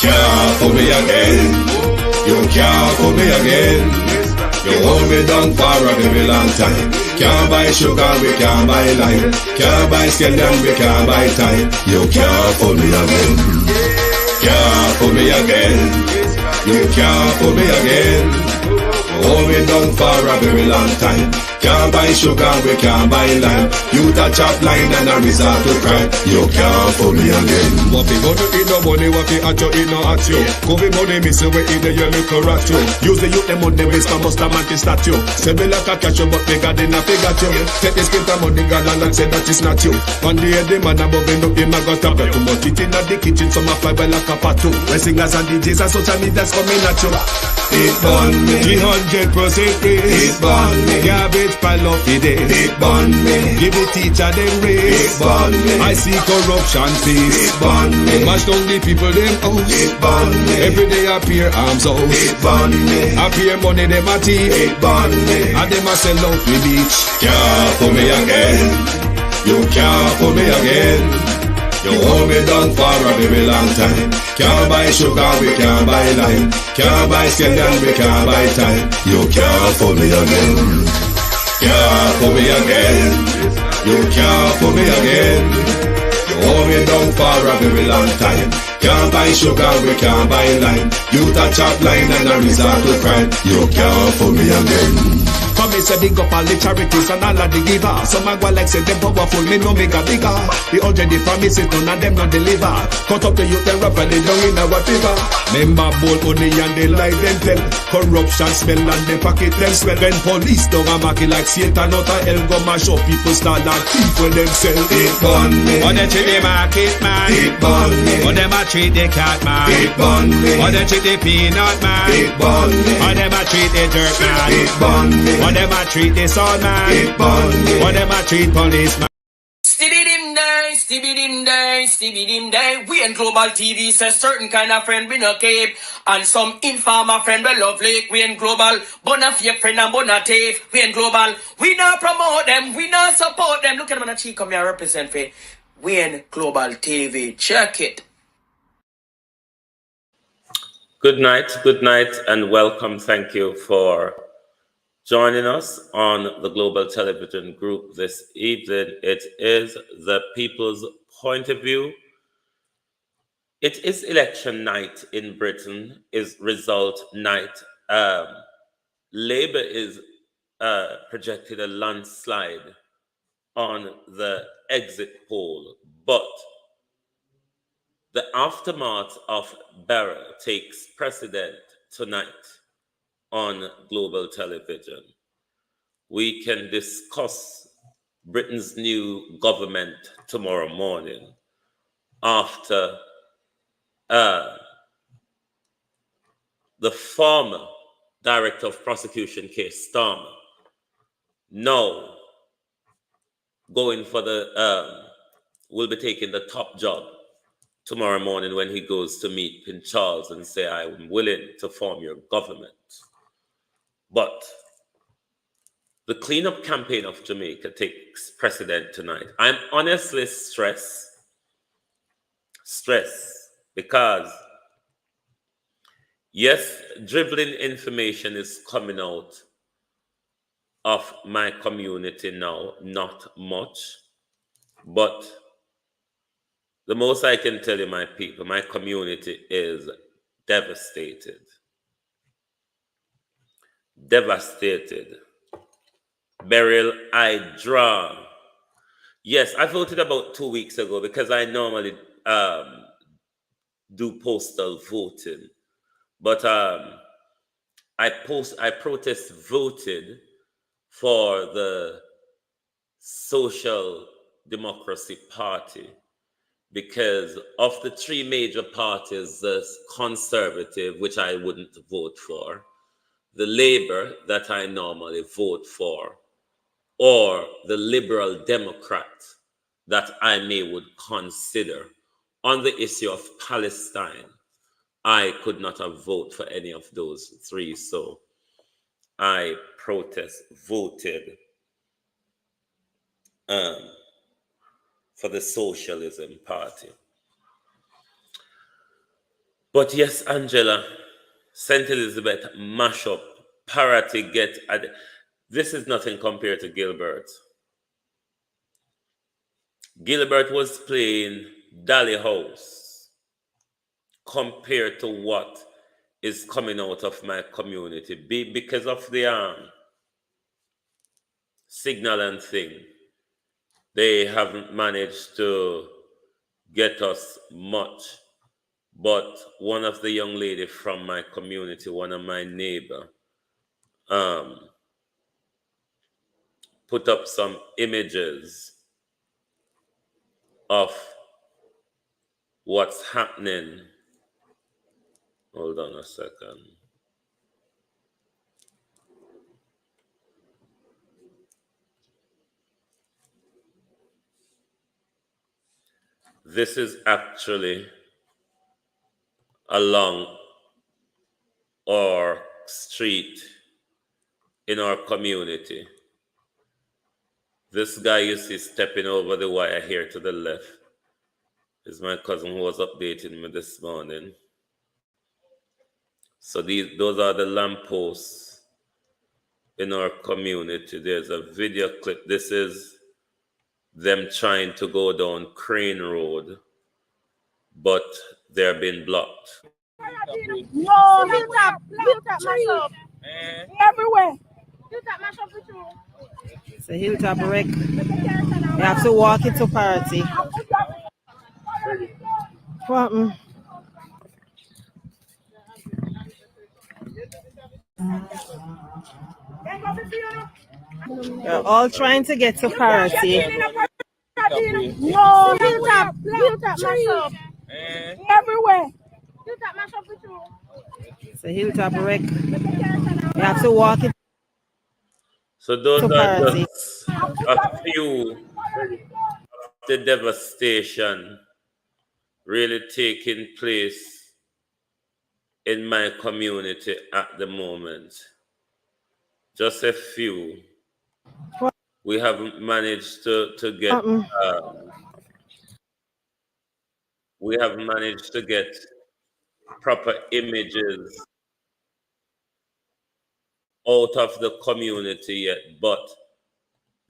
Can't fool me again. You can't fool me again. You hold me down for a very long time. Can't buy sugar, we can't buy lime. Can't buy scallion, we can't buy time. You can't fool me again. Can't fool me again. You can't fool me again. You hold me down for a very long time. Can't buy sugar, we can't buy lime. You touch up line and a resort to crime. You can't fool me again. What we gonna eat no money, what we at you, eat no at you. Covid money, miss away in the yellow rat you. Use the youth, the money, waste my must a man to statue. Say me like a catch you, but bigger than a figure you. Take the skin of money, girl, and say that it's not you. One day the man above him, up him, I got a bet. Too much it in the kitchen, some a fly by like a patu. When singers and DJs and social media's coming at you. It burn me. 300% raise. It burn me. Garbage pile up the day. It burn me. Give the teacher them raise. It burn me. I see corruption face. It burn me. Mash down the people them house. It burn me. Every day appear arms out. It burn me. Appear money them a thief. It burn me. And them a sell out with each. Can't fool me again. You can't fool me again. You hold me down for a very long time. Can't buy sugar, we can't buy lime. Can't buy scallion, we can't buy time. You can't fool me again. Can't fool me again. You can't fool me again. You hold me down for a very long time. Can't buy sugar, we can't buy lime. You touch up line and a resort to crime. You can't fool me again. Come me say big up all the charities and all of the givers. Some a go like say them powerful, me no make a bigger. The already promises, none of them not deliver. Cut up the youth, them rapper, they down in our fever. Member bold money and they lie them tell. Corruption smell and they pocket them swell. When police don't a market like Satan out of hell, go mash up people start like thief when them sell. It burn me. Or they treat the market man. It burn me. Or them a treat the cat man. It burn me. Or they treat the peanut man. It burn me. Or them a treat the dirt man. It burn me. Or them a treat the sun man. It burn me. Or them a treat policeman. Stibby-dim day, stibby-dim day, stibby-dim day. We in Global TV says certain kind of friend we no keep. And some informer friend we love like we in Global. Bona fake friend and bona thief. We in Global. We not promote them, we not support them. Look at them on the cheek come here represent for we in Global TV. Check it. Good night, and welcome. Thank you for joining us on the Global Television Group this evening. It is the People's Point of View. It is election night in Britain, is result night. Labour is projected a landslide on the exit poll, but the aftermath of BERYL takes precedent tonight on global television. We can discuss Britain's new government tomorrow morning after the former Director of Prosecution, Keir Starmer, now going for will be taking the top job tomorrow morning when he goes to meet Prince Charles and say, I'm willing to form your government. But the cleanup campaign of Jamaica takes precedent tonight. I'm honestly stressed because, yes, dribbling information is coming out of my community now, not much, but the most I can tell you, my people, my community is devastated. Devastated. BERYL, I draw. Yes, I voted about 2 weeks ago because I normally do postal voting. But I protest voted for the Social Democracy Party because of the three major parties, the Conservative, which I wouldn't vote for, the Labour that I normally vote for, or the Liberal Democrat that I would consider on the issue of Palestine, I could not have voted for any of those three. So I voted for the Socialism Party. But yes, Angela, St. Elizabeth mash up, Parottee get at. This is nothing compared to Gilbert. Gilbert was playing Dolly House compared to what is coming out of my community because of the signal and thing. They haven't managed to get us much. But one of the young lady from my community, one of my neighbor, put up some images of what's happening. Hold on a second. This is actually along our street in our community. This guy you see stepping over the wire here to the left is my cousin who was updating me this morning. So those are the lampposts in our community. There's a video clip. This is them trying to go down Crane Road, but they're being blocked. No, hilltop myself. Everywhere. Hilltop myself with you. It's a hilltop wreck. You have to walk into Parottee. What? They're all trying to get to Parottee. No, hilltop myself. Everywhere. Hilltop myself with you. It's a hilltop wreck. You have to walk it. So those are just a few of the devastation really taking place in my community at the moment. Just a few. We haven't managed to get we haven't managed to get proper images out of the community yet, but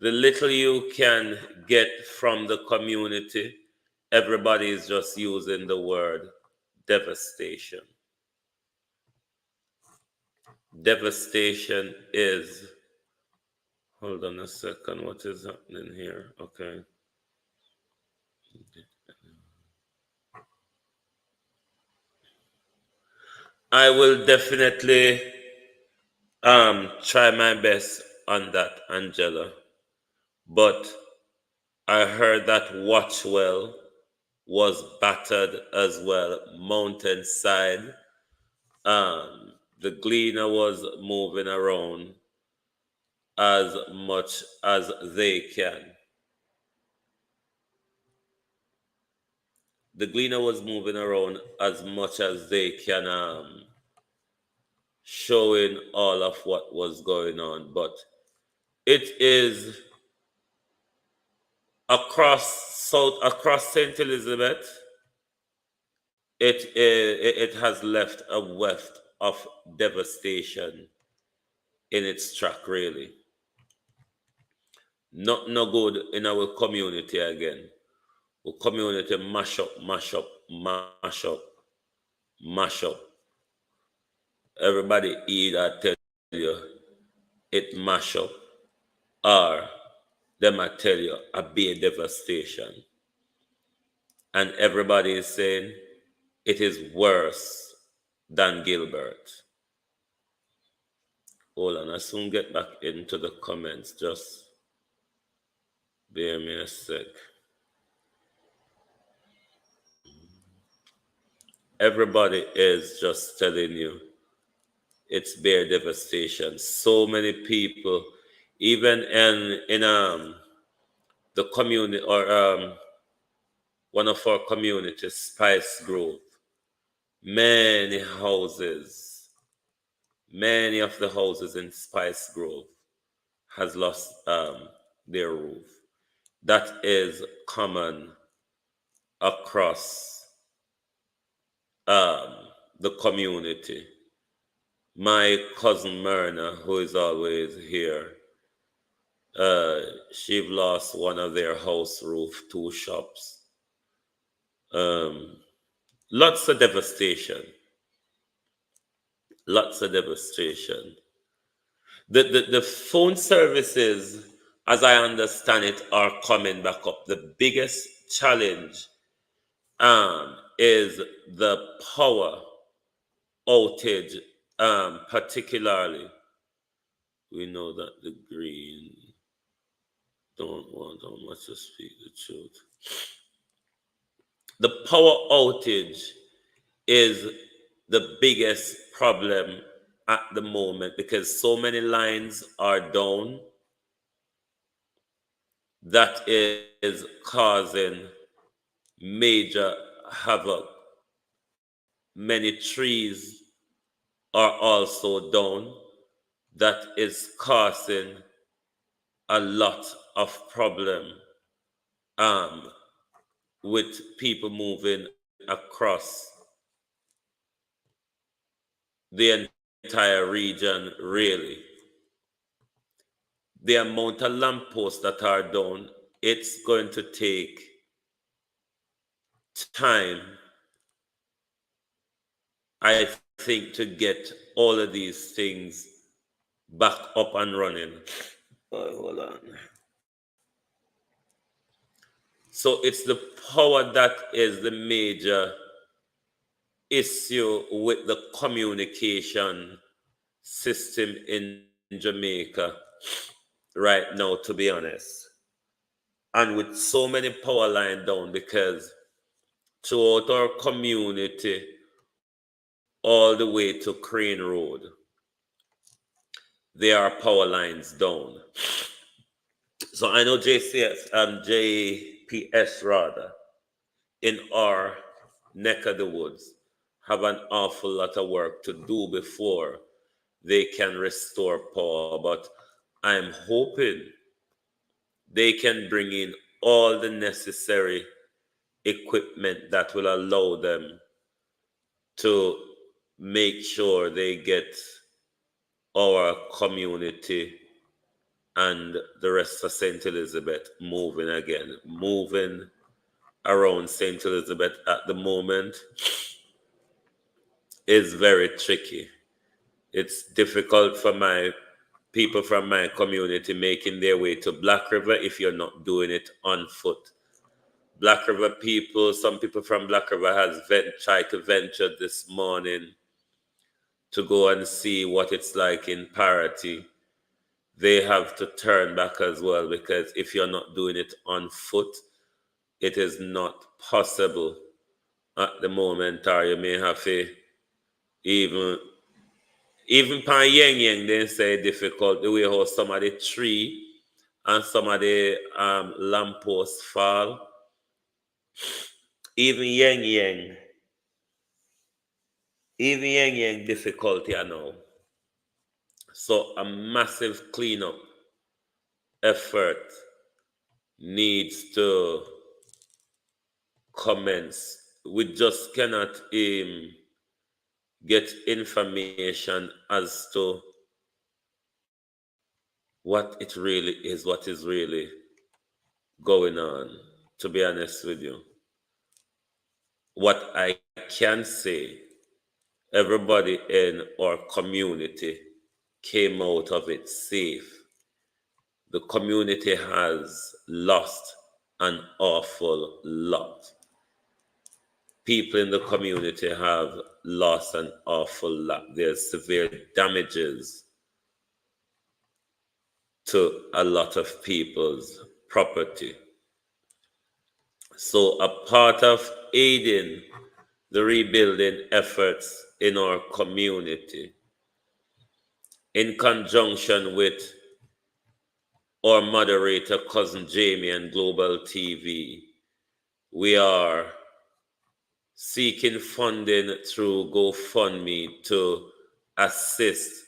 the little you can get from the community, everybody is just using the word devastation. Devastation is, hold on a second, what is happening here? Okay. I will definitely try my best on that, Angela. But I heard that Watchwell was battered as well, Mountainside. The Gleaner was moving around as much as they can. The Gleaner was moving around as much as they can, showing all of what was going on. But it is across St. Elizabeth, it has left a weft of devastation in its track, really. Not no good in our community again. Our community mash up. Everybody either tell you it mash up, or them I tell you a be devastation. And everybody is saying it is worse than Gilbert. Hold on, I soon get back into the comments. Just bear me a sec. Everybody is just telling you it's bare devastation. So many people, even in the community or one of our communities, Spice Grove, many of the houses in Spice Grove has lost their roof. That is common across the community. My cousin Myrna, who is always here, she lost one of their house roof, 2 shops. Lots of devastation. Lots of devastation. The phone services, as I understand it, are coming back up. The biggest challenge is the power outage, particularly. We know that the green don't want how much to speak the truth. The power outage is the biggest problem at the moment because so many lines are down that is causing major havoc. Many trees are also down that is causing a lot of problem with people moving across the entire region, really. The amount of lampposts that are down, it's going to take time, I think, to get all of these things back up and running. Hold on. So it's the power that is the major issue with the communication system in Jamaica right now, to be honest. And with so many power lines down, because throughout our community, all the way to Crane Road, there are power lines down. So I know JPS rather, in our neck of the woods, have an awful lot of work to do before they can restore power. But I'm hoping they can bring in all the necessary equipment that will allow them to make sure they get our community and the rest of St. Elizabeth moving again. Moving around St. Elizabeth at the moment is very tricky. It's difficult for my people from my community making their way to Black River if you're not doing it on foot. Black River people, some people from Black River has tried to venture this morning to go and see what it's like in Parottee. They have to turn back as well, because if you're not doing it on foot, it is not possible at the moment, or you may have to even pan Yang Yang, they say difficult the way how some of the tree and some of the lampposts fall. Even Yang Yang difficulty, I know. So a massive cleanup effort needs to commence. We just cannot get information as to what it really is, what is really going on, to be honest with you. What I can say, everybody in our community came out of it safe. The community has lost an awful lot. People in the community have lost an awful lot. There's severe damages to a lot of people's property. So a part of aiding the rebuilding efforts in our community, in conjunction with our moderator, Cousin Jamie, and Global TV, we are seeking funding through GoFundMe to assist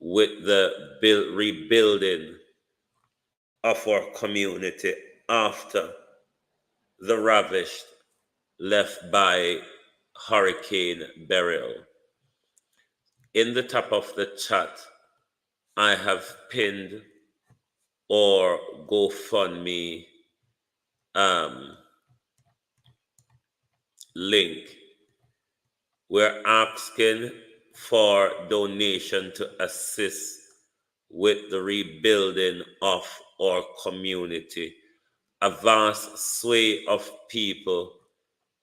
with the rebuilding of our community after the ravished left by Hurricane BERYL. In the top of the chat, I have pinned or GoFundMe link. We're asking for donation to assist with the rebuilding of our community. A vast sway of people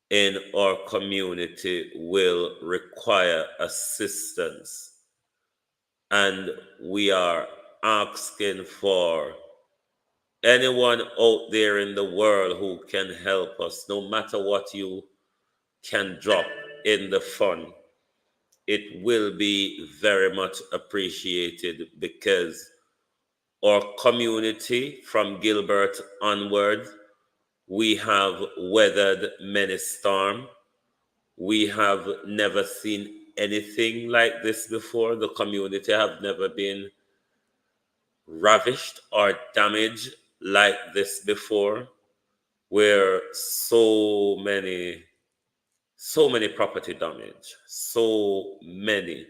in our community will require assistance. And we are asking for anyone out there in the world who can help us, no matter what you can drop in the fund. It will be very much appreciated because our community from Gilbert onward, we have weathered many storms. We have never seen anything like this before. The community have never been ravished or damaged like this before, where so many property damage, so many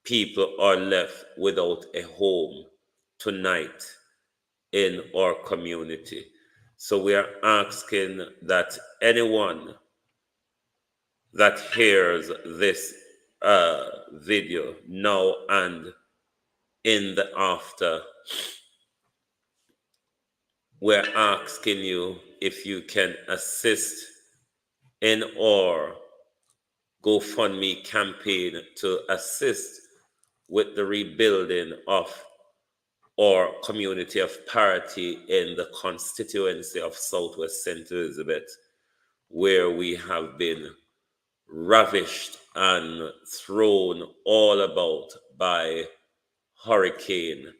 people are left without a home tonight in our community. So we are asking that anyone that hears this video now and in the after, we're asking you if you can assist in our GoFundMe campaign to assist with the rebuilding of our community of Parottee in the constituency of Southwest St. Elizabeth, where we have been ravished and thrown all about by Hurricane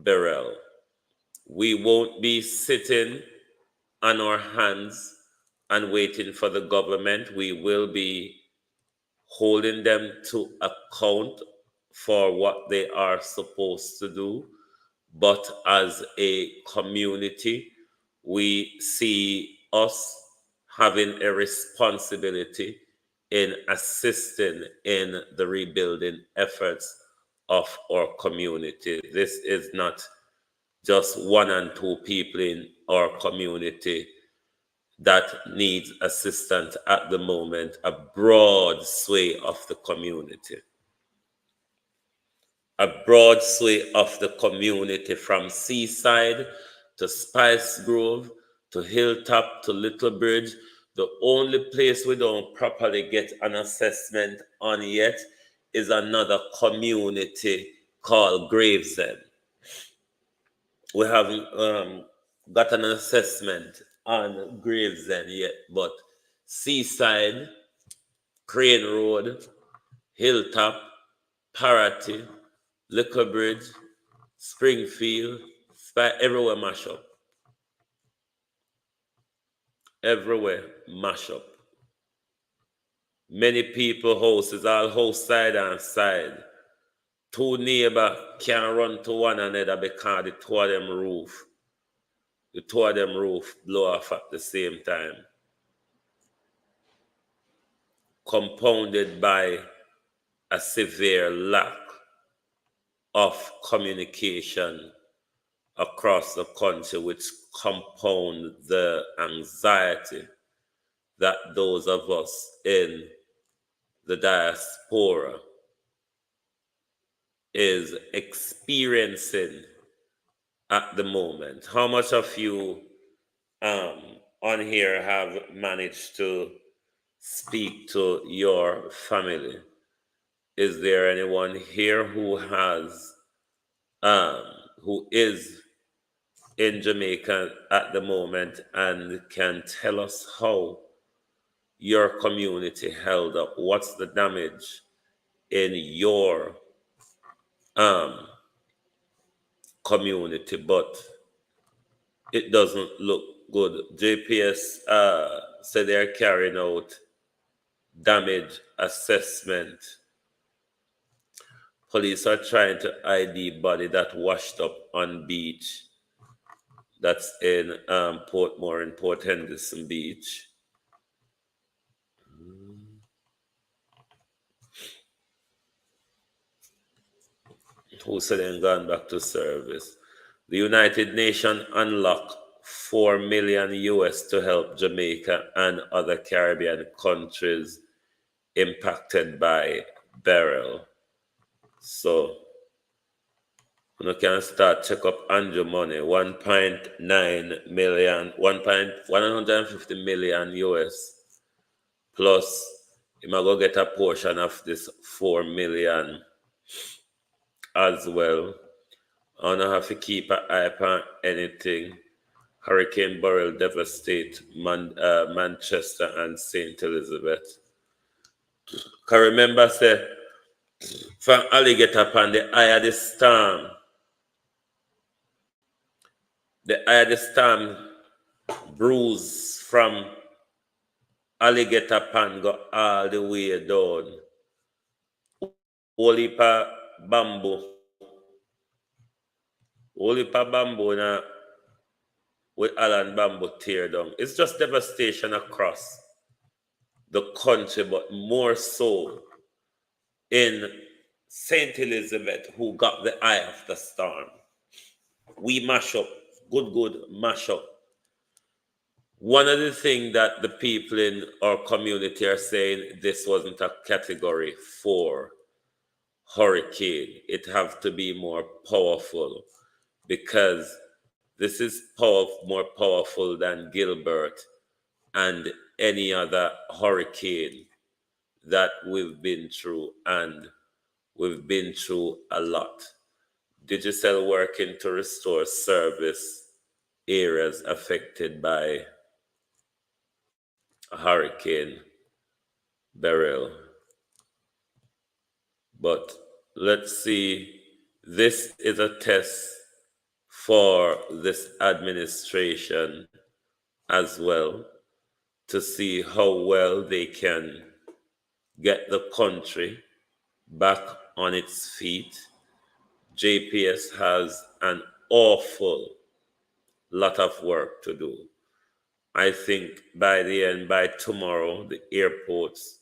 BERYL. We won't be sitting on our hands and waiting for the government. We will be holding them to account for what they are supposed to do. But as a community, we see us having a responsibility in assisting in the rebuilding efforts of our community. This is not just one and two people in our community that needs assistance at the moment, a broad sway of the community. A broad sway of the community from Seaside to Spice Grove to Hilltop to Little Bridge. The only place we don't properly get an assessment on yet is another community called Gravesend. We haven't got an assessment on Gravesend yet, but Seaside, Crane Road, Hilltop, Parottee, Little Bridge, Springfield, everywhere mash up. Everywhere mash up. Many people houses, all house side and side. Two neighbors can't run to one another because the two of them roof blow off at the same time. Compounded by a severe lack of communication across the country, which compound the anxiety that those of us in the diaspora is experiencing at the moment. How much of you on here have managed to speak to your family? Is there anyone here who has who is in Jamaica at the moment and can tell us how your community held up? What's the damage in your community? But it doesn't look good. JPS said they're carrying out damage assessment. Police are trying to ID body that washed up on beach. That's in Portmore and Port Henderson Beach. who said they gone back to service. The United Nations unlocked $4 million US to help Jamaica and other Caribbean countries impacted by BERYL. So you can start check up Andrew money, 1.9 million, 150 million US, plus you might go get a portion of this 4 million as well. I don't have to keep an eye on anything. Hurricane BERYL devastate Manchester and St. Elizabeth. Can remember say from alligator upon the eye of the storm. The eye of the storm bruise from alligator pan go all the way down. Whole heap of bamboo. Whole heap of bamboo now with Allen bamboo tear down. It's just devastation across the country, but more so in St. Elizabeth, who got the eye of the storm. We mash up, good mash up. One of the things that the people in our community are saying, this wasn't a category 4 hurricane. It have to be more powerful because this is more powerful than Gilbert and any other hurricane that we've been through, and we've been through a lot. Digicel working to restore service areas affected by Hurricane BERYL. But let's see, this is a test for this administration as well, to see how well they can get the country back on its feet. JPS has an awful lot of work to do. I think by tomorrow, the airports,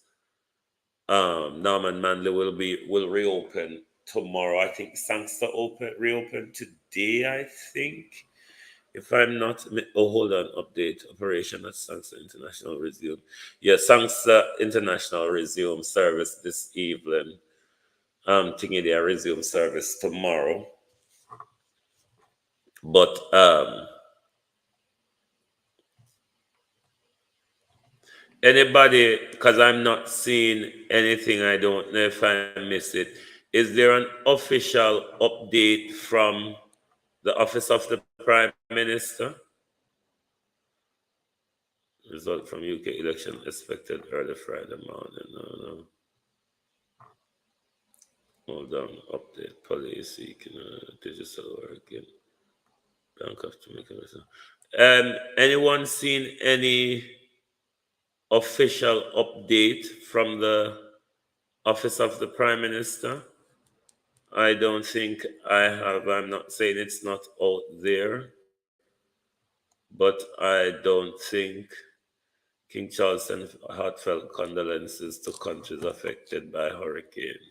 Norman Manley will reopen tomorrow. I think Sangster reopen today, I think. If I'm not, hold on, update, operation at Sangster International resume. Yeah, Sangster International resume service this evening. Thinking they resume service tomorrow. But anybody, because I'm not seeing anything, I don't know if I miss it. Is there an official update from the Office of the Prime Minister? Result from UK election expected early Friday morning. No. Hold on, update. Police seeking digital working. Bank of Jamaica. Anyone seen any official update from the Office of the Prime Minister? I don't think I have. I'm not saying it's not out there, but I don't think. King Charles sent heartfelt condolences to countries affected by hurricane.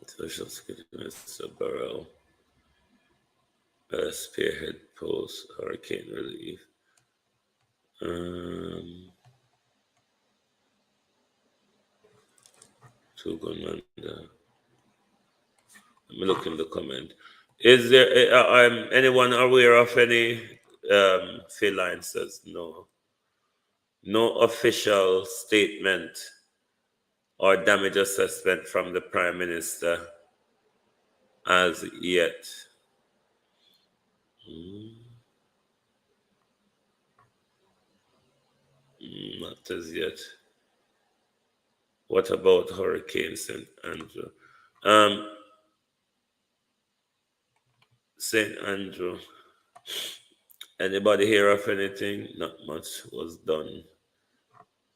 Social Security Minister BERYL spearhead post hurricane relief. Two gunmen. Let me look in the comment. Is there anyone aware of any? Phil Line says no. No official statement or damage assessment from the Prime Minister as yet. Not as yet. What about Hurricane St. Andrew? St. Andrew. Anybody hear of anything? Not much was done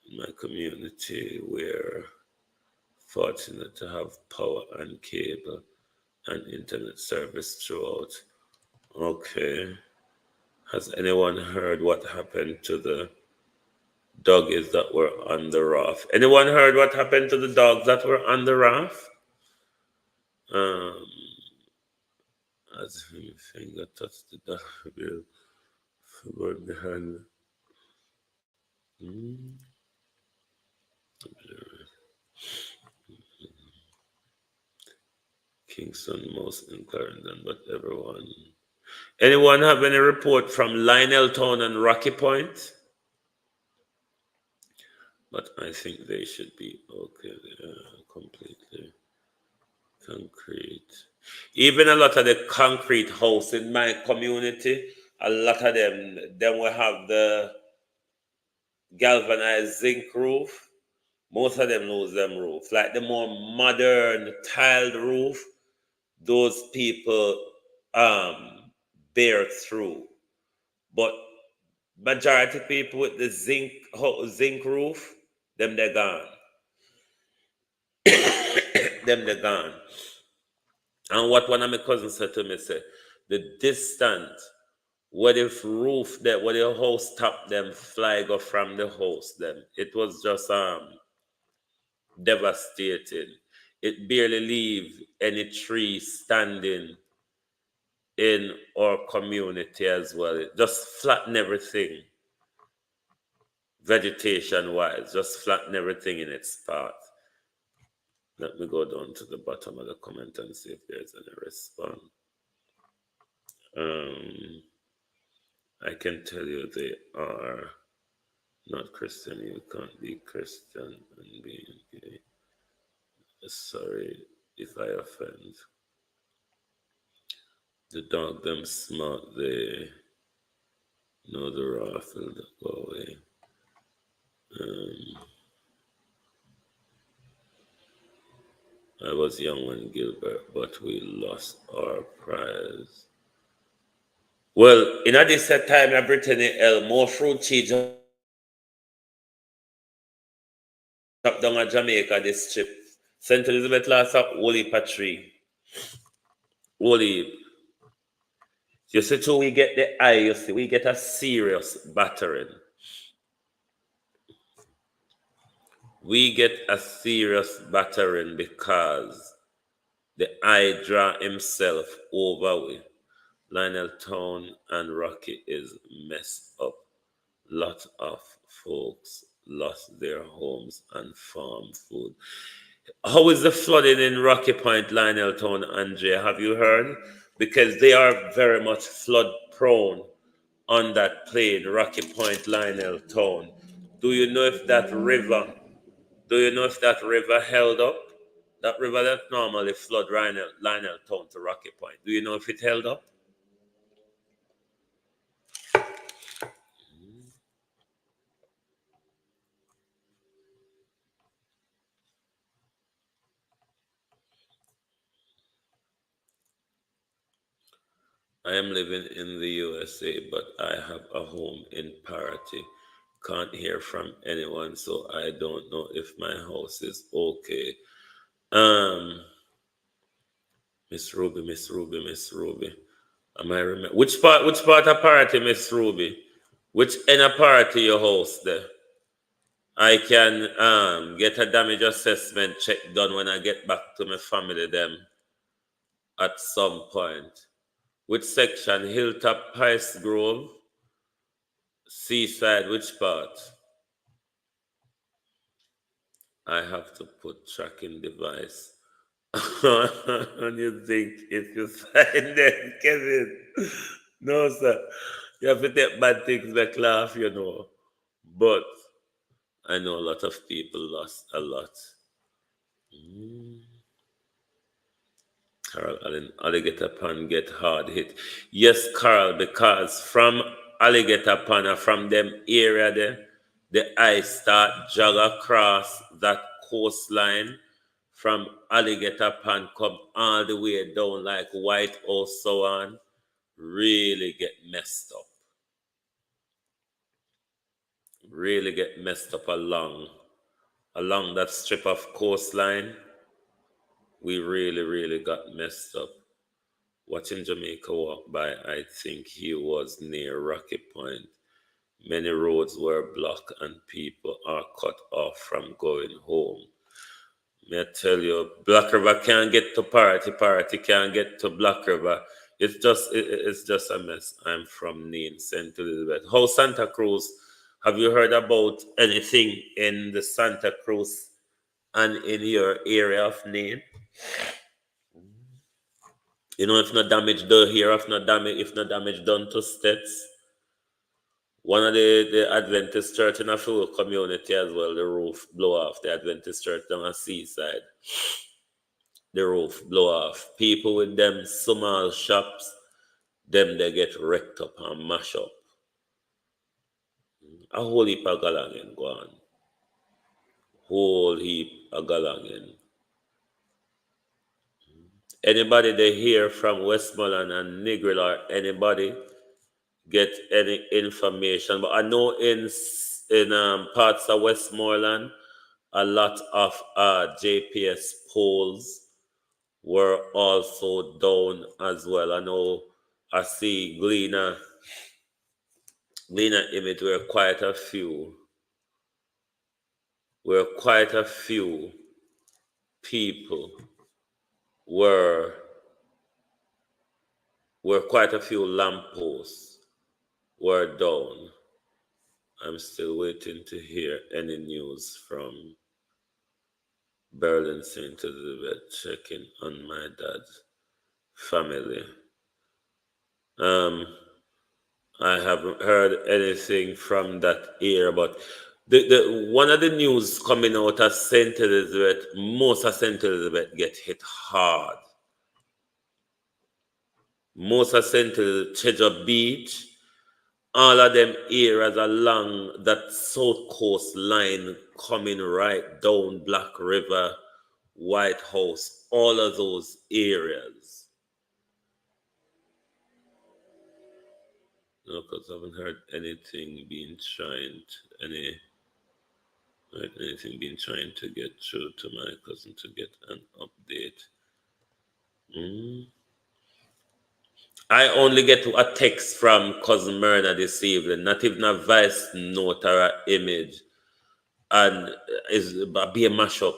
in my community. We're fortunate to have power and cable and internet service throughout. Okay. Has anyone heard what happened to the doggies that were on the raft. Anyone heard what happened to the dogs that were on the raft? As his finger touched the dog bill, forward behind. Kingston most in Clarendon, but everyone. Anyone have any report from Lionel Town and Rocky Point? But I think they should be okay. Completely concrete. Even a lot of the concrete house in my community, a lot of them, then we have the galvanized zinc roof. Most of them lose them roof. Like the more modern tiled roof, those people bear through. But majority people with the zinc roof, them they're gone. Them they're gone. And what one of my cousins said to me, say, the distance where the roof that where the house top them fly go from the house them. It was just devastating. It barely leave any tree standing in our community as well. It just flatten everything, vegetation wise, just flatten everything in its path. Let me go down to the bottom of the comment and see if there's any response. I can tell you they are not Christian. You can't be Christian and be gay. Sorry if I offend. The dog them smart, they know the raffle that go away. I was young when Gilbert, but we lost our prize. Well, in this time in Britain, more fruit cheese up down at Jamaica this trip. St. Elizabeth lost up Holy Patry. Holy. You see, too, we get the eye, you see, we get a serious battering. We get a serious battering because the eye draw himself over with. Lionel Town and Rocky is messed up. Lot of folks lost their homes and farm food. How is the flooding in Rocky Point, Lionel Town, Andrea? Have you heard? Because they are very much flood prone on that plain, Rocky Point, Lionel Town. Do you know if that river held up? That river that normally flood Lionel Town to Rocky Point. Do you know if it held up? I am living in the USA, but I have a home in Parottee. Can't hear from anyone, so I don't know if my house is okay. Miss Ruby. Am I remember which part of Parottee, Miss Ruby? Which end of Parottee your house there? I can get a damage assessment check done when I get back to my family them at some point. Which section? Hilltop, Pice Grove, Seaside, which part? I have to put tracking device on you think if you sign them, Kevin. No, sir. You have to take bad things back laugh, you know. But I know a lot of people lost a lot. Carol Allen, Alligator Pond get hard hit. Yes, Carol, because from Alligator Pond or from them area there, the ice start jog across that coastline from Alligator Pond come all the way down like White House so on. Really get messed up. Really get messed up along that strip of coastline. We really got messed up. Watching Jamaica walk by, I think he was near Rocky Point. Many roads were blocked and people are cut off from going home. May I tell you, Black River can't get to Parottee, Parottee can't get to Black River. It's just a mess. I'm from Nain, St. Elizabeth. How Santa Cruz? Have you heard about anything in the Santa Cruz and in your area of Nain? You know, if no damage done here, if no damage done to states. One of the Adventist church in a few community as well, the roof blow off. The Adventist church down a seaside. The roof blow off. People with them small shops, them they get wrecked up and mash up. A whole heap of galangin go on. Whole heap of galangin. Anybody they hear from Westmoreland and Negril or anybody get any information, but I know in parts of Westmoreland, a lot of JPS poles were also down as well. I know I see Gleaner image where quite a few people were quite a few lampposts were down. I'm still waiting to hear any news from BERYL and St. Elizabeth, checking on my dad's family. I haven't heard anything from that area, but the one of the news coming out of St. Elizabeth, most of St. Elizabeth get hit hard. Most of St. Elizabeth, Treasure Beach, all of them areas along that south coast line coming right down Black River, White House, all of those areas. No, because I haven't heard anything being trying to get through to my cousin to get an update. I only get a text from Cousin Myrna this evening, not even a voice note or an image. And it's a beer mashup.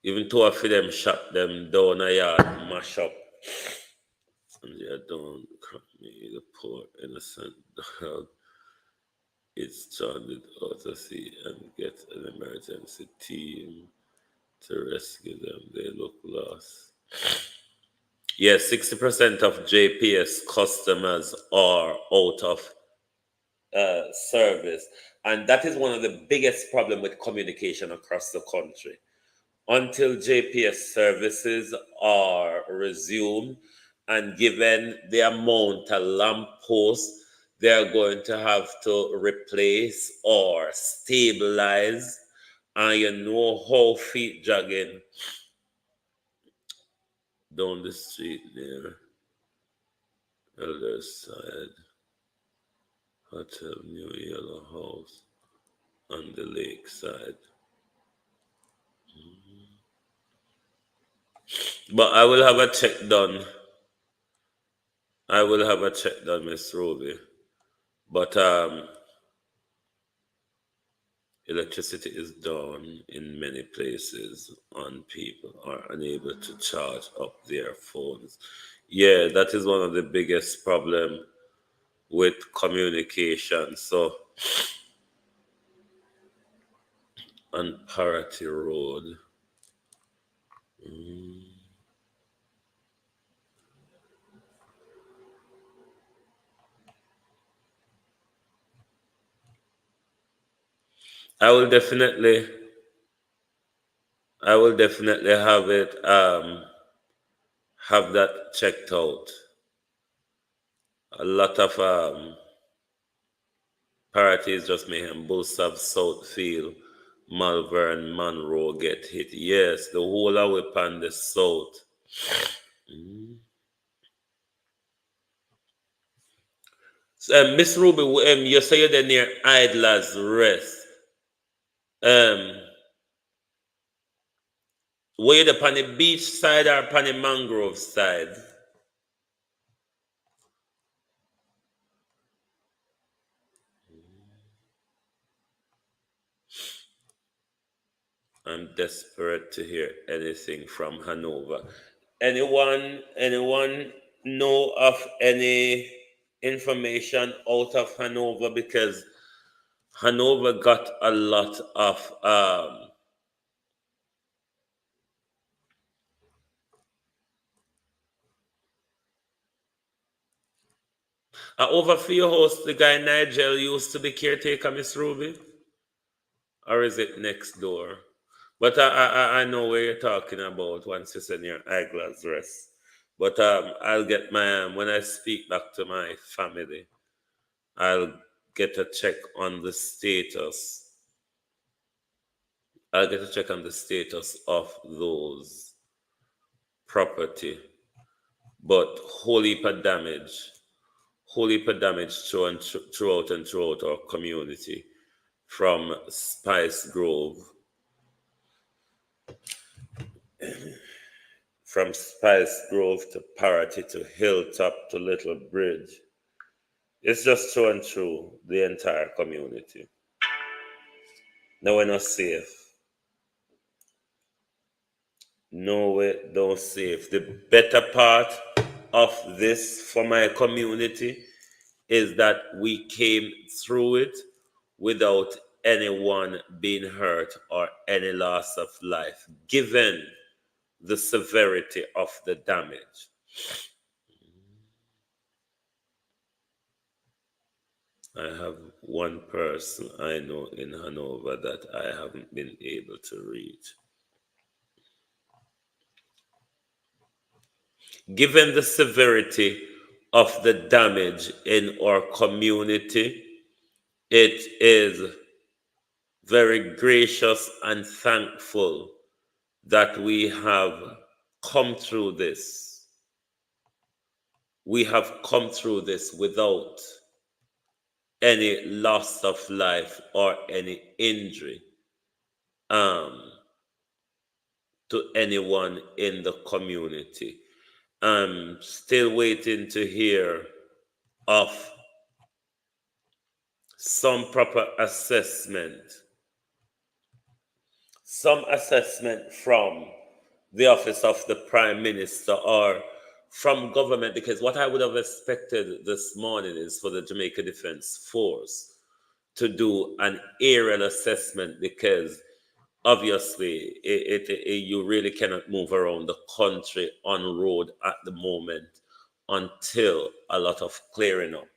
Even two of them shot them down a yard, mash up. And they don't crack me, the poor innocent dog. It's stranded out to sea and get an emergency team to rescue them. They look lost. Yes, 60% of JPS customers are out of service. And that is one of the biggest problems with communication across the country. Until JPS services are resumed and given the amount of lampposts they're going to have to replace or stabilize, and you know how feet jogging down the street near Elder Side Hotel New Yellow House on the lakeside. But I will have a check done. Miss Ruby. But electricity is down in many places and people are unable to charge up their phones. Yeah, that is one of the biggest problems with communication. So on Parottee Road. I will definitely have it have that checked out. A lot of Parottee just mayhem. Bullsab, Southfield, Malvern, Monroe get hit. Yes, the whole of it on the south. So, Miss Ruby, you say you're there near Idler's Rest. Were you upon the beach side or upon the mangrove side? I'm desperate to hear anything from Hanover. Anyone know of any information out of Hanover? Because Hanover got a lot of over for your host, the guy Nigel used to be caretaker, Miss Ruby? Or is it next door? But I know where you're talking about once you send your eyeglass rest. But I'll get my when I speak back to my family, I'll get a check on the status. I'll get a check on the status of those property. But whole heap of damage throughout our community, from Spice Grove to Parottee to Hilltop to Little Bridge. It's just through and through the entire community. No, we're not safe. No, we don't safe. The better part of this for my community is that we came through it without anyone being hurt or any loss of life, given the severity of the damage. I have one person I know in Hanover that I haven't been able to reach. Given the severity of the damage in our community, it is very gracious and thankful that we have come through this. We have come through this without any loss of life or any injury to anyone in the community. I'm still waiting to hear of some proper assessment, from the office of the Prime Minister or from government, because what I would have expected this morning is for the Jamaica Defence Force to do an aerial assessment, because obviously you really cannot move around the country on road at the moment until a lot of clearing up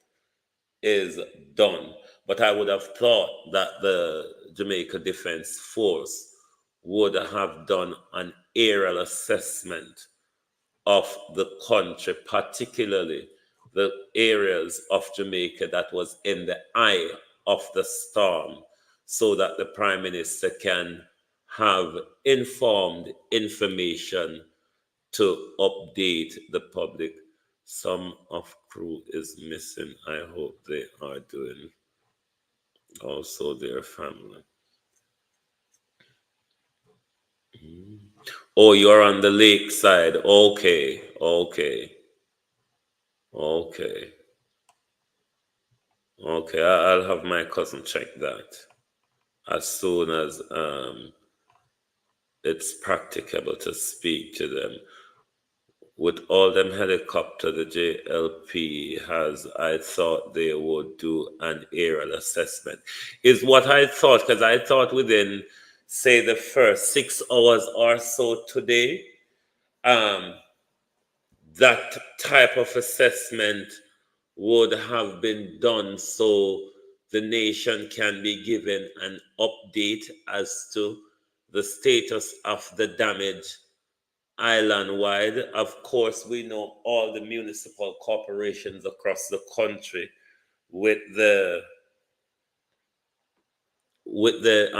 is done. But I would have thought that the Jamaica Defence Force would have done an aerial assessment of the country, particularly the areas of Jamaica that was in the eye of the storm, so that the Prime Minister can have informed information to update the public. Some of crew is missing. I hope they are doing also their family. Oh, you're on the lake side. Okay. I'll have my cousin check that as soon as it's practicable to speak to them. With all them helicopter, the JLP has, I thought they would do an aerial assessment. Is what I thought, because I thought within, say, the first 6 hours or so today, that type of assessment would have been done so the nation can be given an update as to the status of the damage island-wide. Of course, we know all the municipal corporations across the country with the with the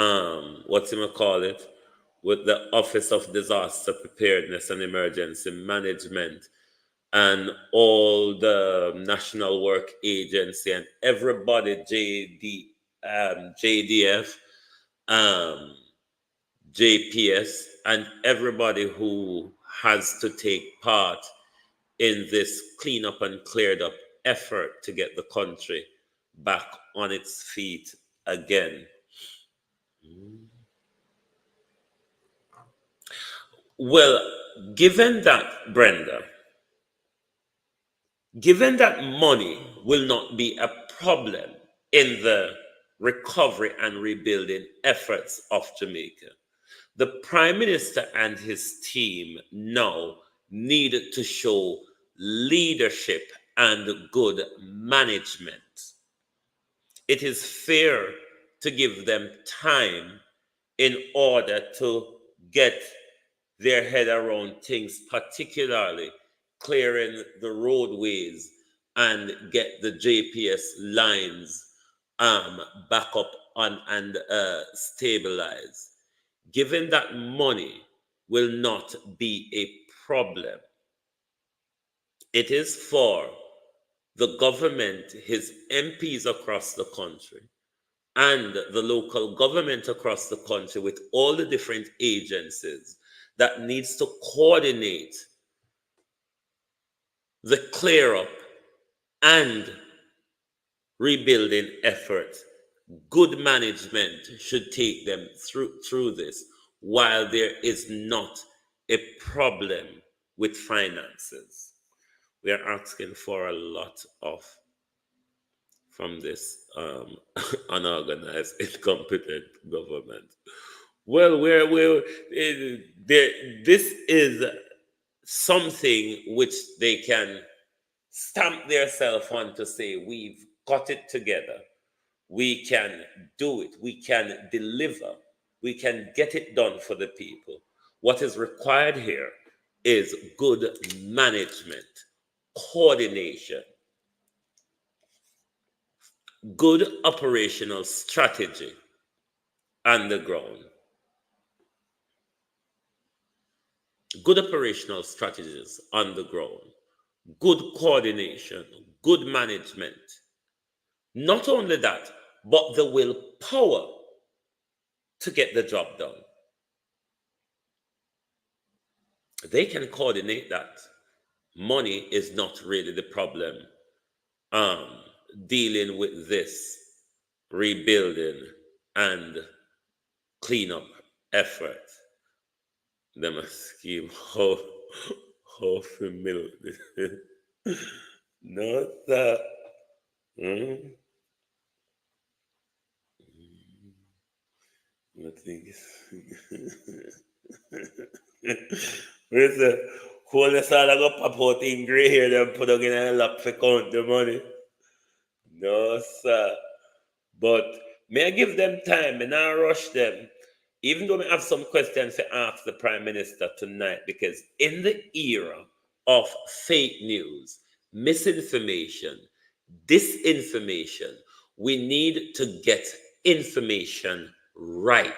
Office of Disaster Preparedness and Emergency Management, and all the National Work Agency and everybody, JDF, JPS, and everybody who has to take part in this clean up and cleared up effort to get the country back on its feet again. Well, given that, Brenda, given that money will not be a problem in the recovery and rebuilding efforts of Jamaica, the Prime Minister and his team now need to show leadership and good management. It is fair to give them time in order to get their head around things, particularly clearing the roadways and get the JPS lines back up on and stabilized. Given that money will not be a problem, it is for the government, his MPs across the country, and the local government across the country with all the different agencies that needs to coordinate the clear up and rebuilding effort. Good management should take them through this while there is not a problem with finances. We are asking for a lot from this unorganized, incompetent government. Well, this is something which they can stamp themselves on to say, we've got it together. We can do it. We can deliver. We can get it done for the people. What is required here is good management, coordination, good operational strategy on the ground. Good operational strategies on the ground, good coordination, good management. Not only that, but the willpower to get the job done. They can coordinate that. Money is not really the problem dealing with this rebuilding and cleanup effort. Them a scheme how familiar. Not that. Nothing. Where's the whole side I got pop out in grey here, then put up in a lap for count the money? No, sir. But may I give them time and not rush them? Even though I have some questions to ask the Prime Minister tonight, because in the era of fake news, misinformation, disinformation, we need to get information right.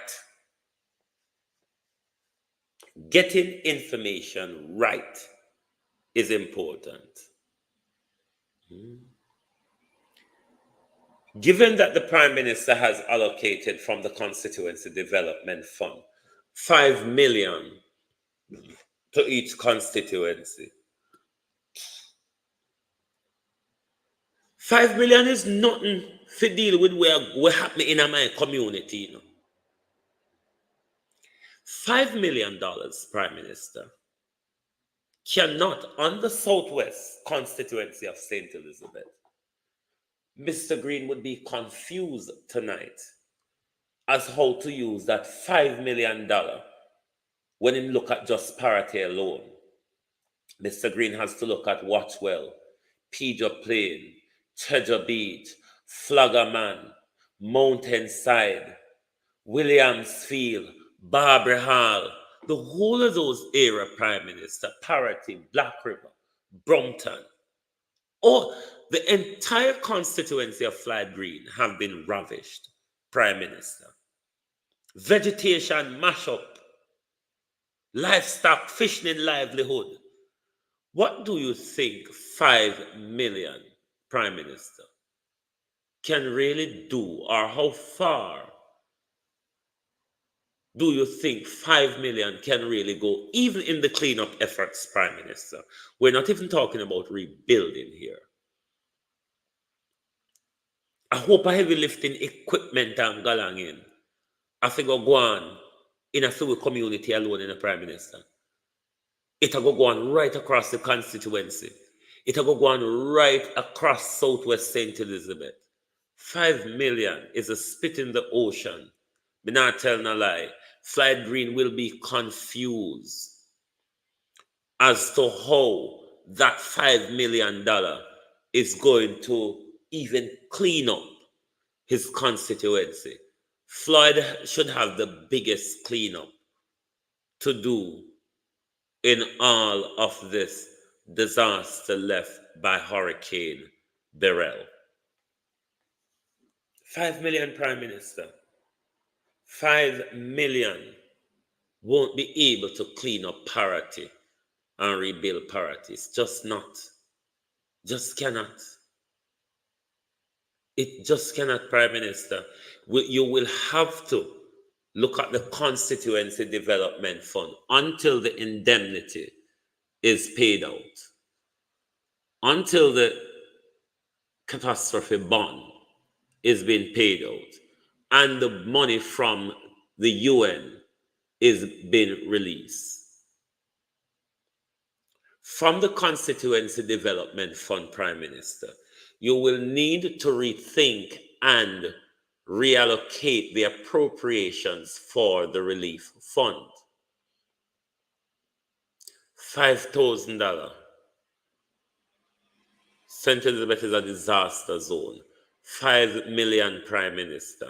Getting information right is important. Given that the Prime Minister has allocated from the Constituency Development Fund 5 million to each constituency, 5 million is nothing to deal with what happening in my community. You know. $5 million, Prime Minister, cannot, on the Southwest constituency of St. Elizabeth, Mr. Green would be confused tonight as how to use that $5 million when he look at just Parottee alone. Mr. Green has to look at Watchwell, Pedro Plain, Treasure Beach, Flaggerman, Mountainside, Williamsfield, Barbary Hall, the whole of those area, Prime Minister, Parottee, Black River, Brompton, or the entire constituency of Floyd Green have been ravished, Prime Minister. Vegetation mash up, livestock, fishing livelihood. What do you think 5 million, Prime Minister, can really do, or how far do you think 5 million can really go, even in the cleanup efforts, Prime Minister? We're not even talking about rebuilding here. I hope a heavy lifting equipment I'm going in. I think go on in a few community alone in the Prime Minister. It'll go on right across the constituency. It'll go on right across Southwest St. Elizabeth. 5 million is a spit in the ocean. Me not telling a lie. Floyd Green will be confused as to how that $5 million is going to even clean up his constituency. Floyd should have the biggest cleanup to do in all of this disaster left by Hurricane BERYL. 5 million, Prime Minister. 5 million won't be able to clean up Parottee and rebuild Parottee. It's just not. Just cannot. It just cannot, Prime Minister. You will have to look at the Constituency Development Fund until the indemnity is paid out, until the catastrophe bond is being paid out, and the money from the UN is being released. From the Constituency Development Fund, Prime Minister, you will need to rethink and reallocate the appropriations for the relief fund. $5,000. St. Elizabeth is a disaster zone. 5 million, Prime Minister,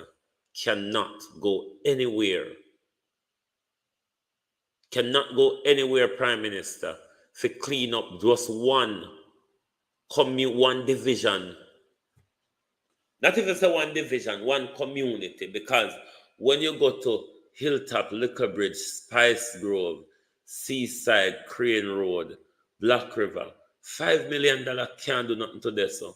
cannot go anywhere. Cannot go anywhere, Prime Minister, to clean up just one division. Not even say one division, one community, because when you go to Hilltop, Liquor Bridge, Spice Grove, Seaside, Crane Road, Black River, $5 million can't do nothing to this. So.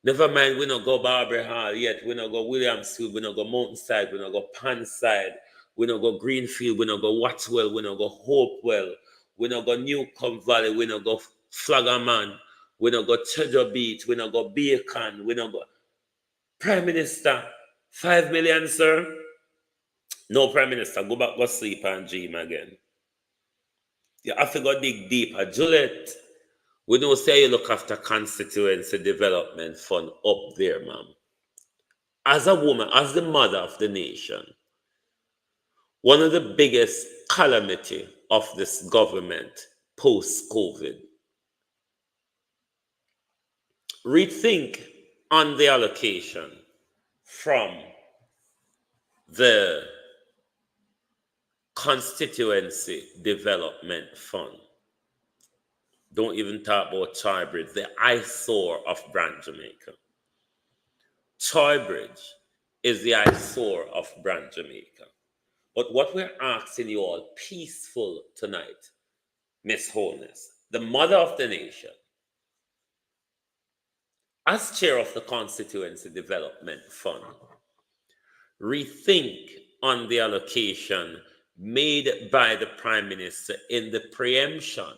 Never mind, we don't go Barbary Hall yet, we don't go Williamsfield, we don't go Mountainside, we don't go Panside, we don't go Greenfield, we don't go Watchwell, we don't go Hopewell, we don't go Newcomb Valley, we don't go Flaggerman, we don't go Treasure Beach, we don't go Bacon, we don't go... Prime Minister, 5 million, sir? No, Prime Minister, go back, go sleep and dream again. You have to go dig deeper. Juliet, we don't say you look after Constituency Development Fund up there, ma'am. As a woman, as the mother of the nation, one of the biggest calamity of this government post-COVID, rethink on the allocation from the Constituency Development Fund. Don't even talk about Choybridge, the eyesore of Brand Jamaica. Choybridge is the eyesore of Brand Jamaica. But what we're asking you all, peaceful tonight, Miss Wholeness, the mother of the nation, as chair of the Constituency Development Fund, rethink on the allocation made by the Prime Minister in the preemption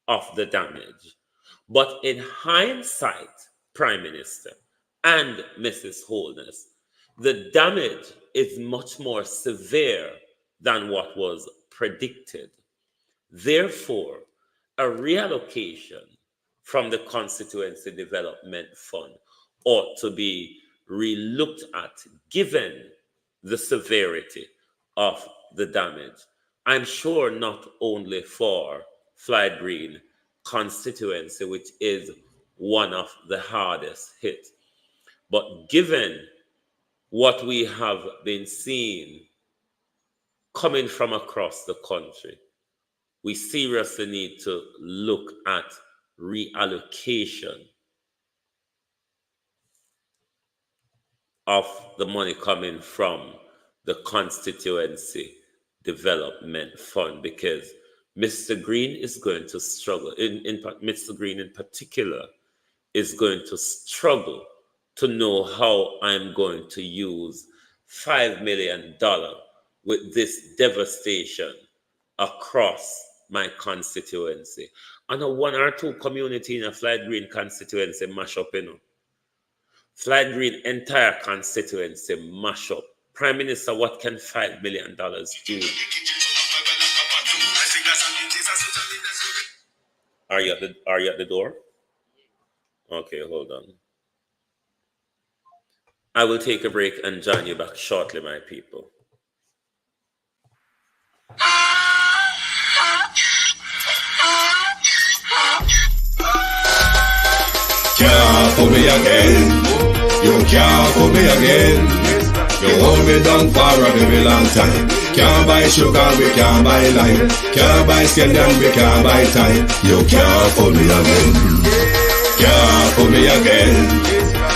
of the damage. But in hindsight, Prime Minister and Mrs. Wholeness, the damage is much more severe than what was predicted. Therefore, a reallocation from the Constituency Development Fund ought to be relooked at given the severity of the damage. I'm sure not only for Floyd Green constituency, which is one of the hardest hit, but given what we have been seeing coming from across the country, we seriously need to look at reallocation of the money coming from the Constituency Development Fund, because Mr. Green is going to struggle. Mr. Green in particular is going to struggle to know how I'm going to use $5 million with this devastation across my constituency. And a 1 or 2 community in a Flight Green constituency mash up, Flight Green entire constituency mash up. Prime Minister, what can $5 million do? Are you at the door? Okay, hold on. I will take a break and join you back shortly, my people. Can't fool me again. You can't fool me again. You hold me down for a very long time. Can't buy sugar, we can't buy lime. Can't buy scallion, we can't buy time. You can't fool me again. Can't fool me again.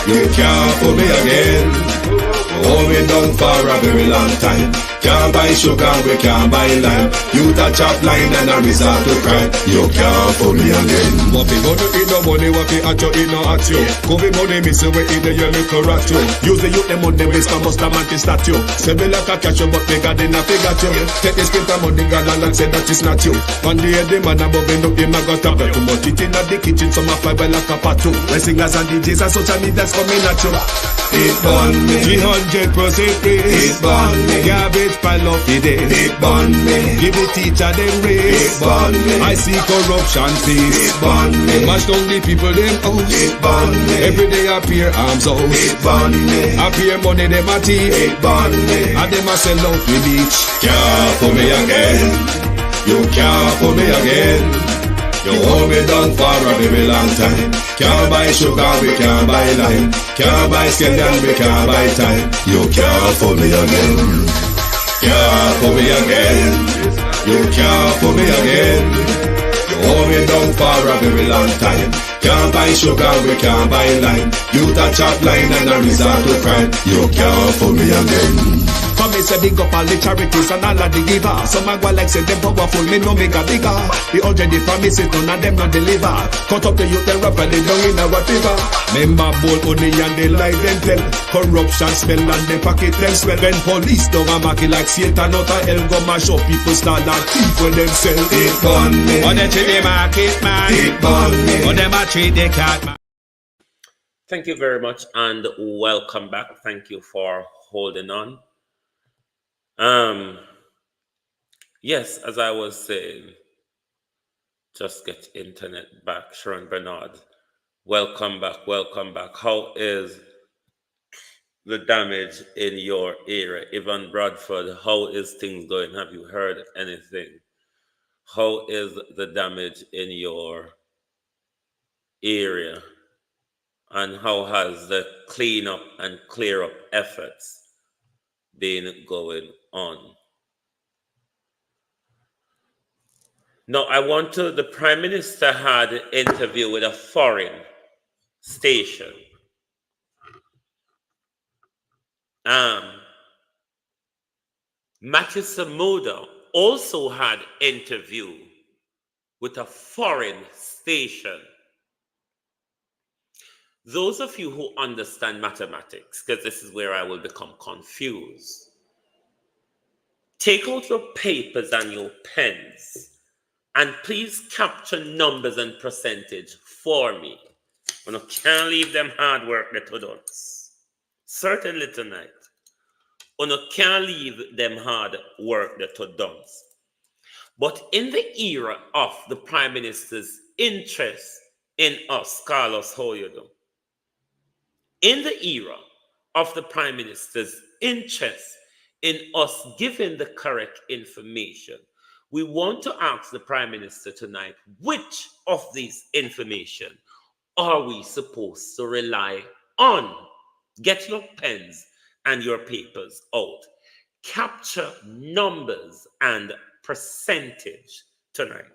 You can't fool me again. Hold me down for a very long time. Can't buy sugar, we can't buy lime. You touch up line and a resort to crime. You can't fool me again. What we gonna eat no money, what we at you, eat no at you. COVID money, miss away in the your little rat you. Use the youth, the money, waste a must a man to statue. Say me like a catch you, but me got in a figure you. Take the script of money, got and say that is not you. One day the man above me, look him, I got a bet. Too much it in the kitchen, some a fly by like a patu. My singers and DJs and social media's coming at you. It burn me. 300% raise. It burn me. Garbage pile of the day. It burn me. Give the teacher them raise. It burn me. I see corruption please. It burn me. Mash down the people them house. It burn me. Every day appear arms out. It burn me. Appear money them a thief. It burn me. And them a sell out with each. Can't fool me again. You can't fool me again. You hold me down for a very long time. Can't buy sugar, we can't buy lime. Can't buy scallion, we can't buy time. You can't fool me again. Can't fool me again. You can't fool me again. You hold me down for a very long time. Can't buy sugar, we can't buy lime. You touch up line and a resort to crime. You can't fool me again. Come me say big up all the charities and all of the givers. Some a go like say them powerful, me no make a bigger. The already promises, none of them not deliver. Cut up the youth, them rapper, they down in our fever. Member bold money and they lie them tell. Corruption smell and they pocket them swell. When police don't a market like Satan out of hell, go mash up people start and thief when them sell. It burn me. On the treat the market man. It burn me. On them a treat the cat man. Thank you very much and welcome back. Thank you for holding on. Yes, as I was saying, just get internet back. Sharon Bernard, welcome back, welcome back. How is the damage in your area? Evan Bradford, how is things going? Have you heard anything? How is the damage in your area? And how has the cleanup and clear up efforts been going on? Now, the Prime Minister had an interview with a foreign station. Matthew Samuda also had an interview with a foreign station. Those of you who understand mathematics, because this is where I will become confused, take out your papers and your pens and please capture numbers and percentage for me. And I can't leave them hard work that to done. Certainly tonight. And I can't leave them hard work that to done. But in the era of the Prime Minister's interest in us, Carlos, how you do? In the era of the Prime Minister's interest in us giving the correct information, we want to ask the Prime Minister tonight, which of these information are we supposed to rely on? Get your pens and your papers out. Capture numbers and percentage tonight.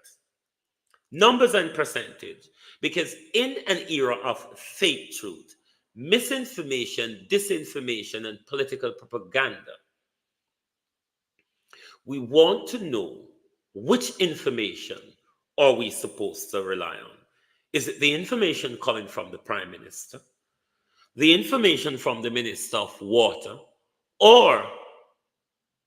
Numbers and percentage, because in an era of fake truth, misinformation, disinformation, and political propaganda, we want to know which information are we supposed to rely on. Is it the information coming from the Prime Minister, the information from the Minister of Water, or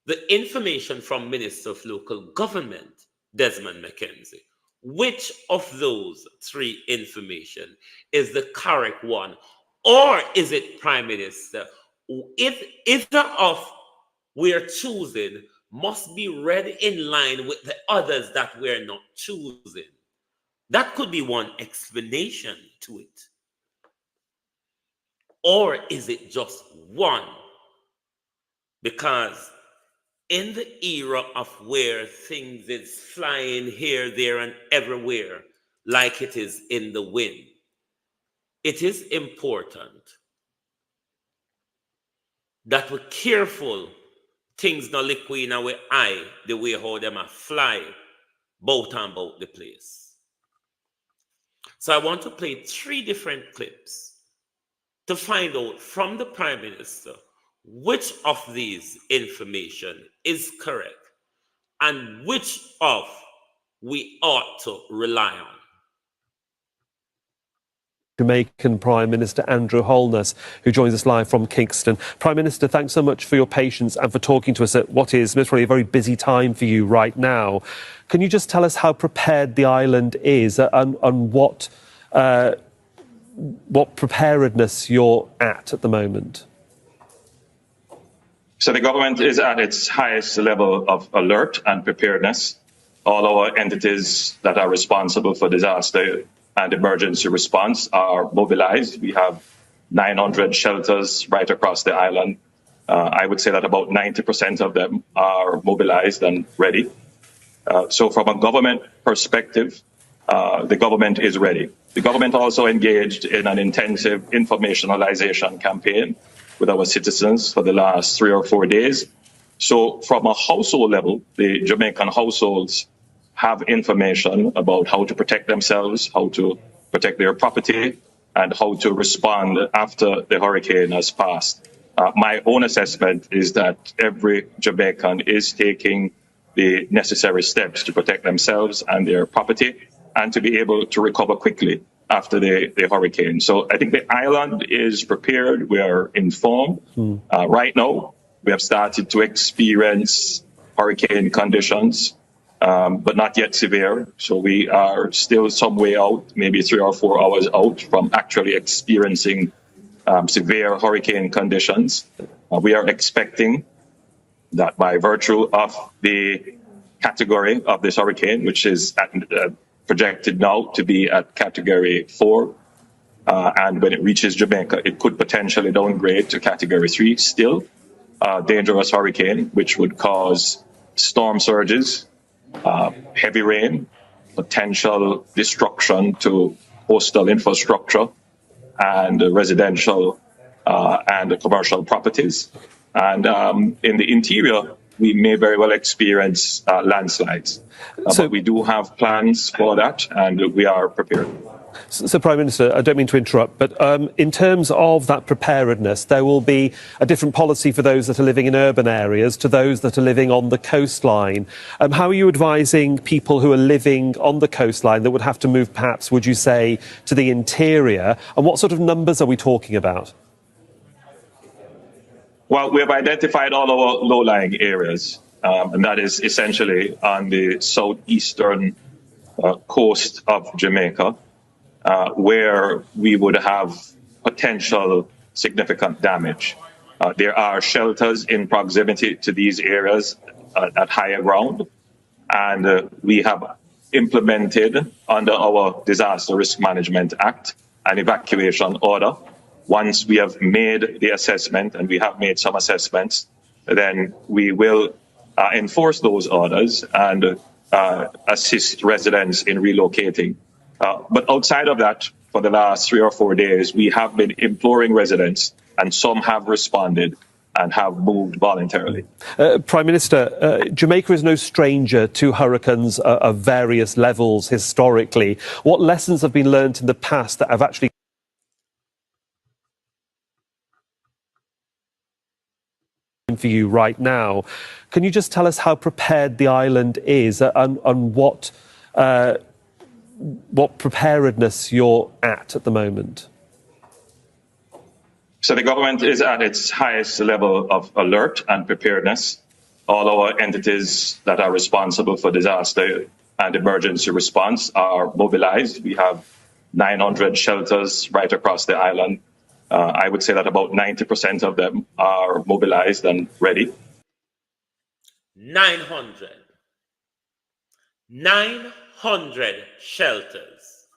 the information from Minister of Local Government, Desmond McKenzie, which of those three information is the correct one? Or is it, Prime Minister, if either of we're choosing must be read in line with the others that we're not choosing? That could be one explanation to it. Or is it just one? Because in the era of where things is flying here, there, and everywhere, like it is in the wind, it is important that we're careful things not liquid in our eye the way how them are fly bout and bout the place. So I want to play 3 different clips to find out from the Prime Minister which of these information is correct and which of we ought to rely on. Jamaican Prime Minister Andrew Holness, who joins us live from Kingston. Prime Minister, thanks so much for your patience and for talking to us at what is most probably a very busy time for you right now. Can you just tell us how prepared the island is and what preparedness you're at the moment? So the government is at its highest level of alert and preparedness. All our entities that are responsible for disaster and emergency response are mobilized. We have 900 shelters right across the island. I would say that about 90% of them are mobilized and ready. So from a government perspective, the government is ready. The government also engaged in an intensive informationalization campaign with our citizens for the last 3 or 4 days. So from a household level, the Jamaican households have information about how to protect themselves, how to protect their property, and how to respond after the hurricane has passed. My own assessment is that every Jamaican is taking the necessary steps to protect themselves and their property and to be able to recover quickly after the hurricane. So I think the island is prepared. We are informed. Right now, we have started to experience hurricane conditions, but not yet severe. So we are still some way out, maybe 3 or 4 hours out from actually experiencing severe hurricane conditions. We are expecting that by virtue of the category of this hurricane, which is projected now to be at category 4, and when it reaches Jamaica, it could potentially downgrade to category 3, still a dangerous hurricane, which would cause storm surges, heavy rain, potential destruction to coastal infrastructure and residential and commercial properties. And in the interior, we may very well experience landslides. But we do have plans for that, and we are prepared. So, Prime Minister, I don't mean to interrupt, but in terms of that preparedness, there will be a different policy for those that are living in urban areas to those that are living on the coastline. How are you advising people who are living on the coastline that would have to move, perhaps, would you say, to the interior? And what sort of numbers are we talking about? Well, we have identified all our low-lying areas, and that is essentially on the southeastern coast of Jamaica, where we would have potential significant damage. There are shelters in proximity to these areas at higher ground, and we have implemented under our Disaster Risk Management Act an evacuation order. Once we have made the assessment, and we have made some assessments, then we will enforce those orders and assist residents in relocating. But outside of that, for the last 3 or 4 days, we have been imploring residents, and some have responded and have moved voluntarily. Prime Minister, Jamaica is no stranger to hurricanes of various levels historically. What lessons have been learned in the past that have actually for you right now? Can you just tell us how prepared the island is and what preparedness you're at the moment? So the government is at its highest level of alert and preparedness. All our entities that are responsible for disaster and emergency response are mobilized. We have 900 shelters right across the island. I would say that about 90% of them are mobilized and ready. 900 shelters.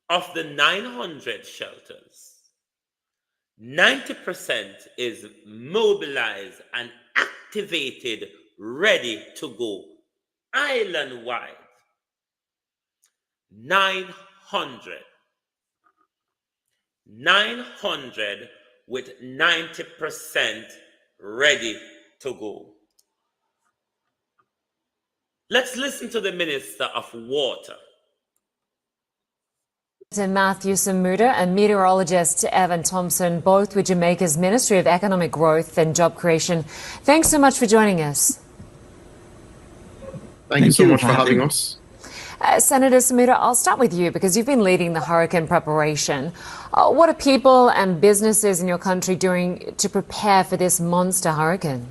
Of the 900 shelters, 90% is mobilized and activated, ready to go island-wide. 900 with 90% ready to go. Let's listen to the Minister of Water. Matthew Samuda and meteorologist Evan Thompson, both with Jamaica's Ministry of Economic Growth and Job Creation. Thanks so much for joining us. Thank you so much for having us. Senator Samuda, I'll start with you because you've been leading the hurricane preparation. What are people and businesses in your country doing to prepare for this monster hurricane?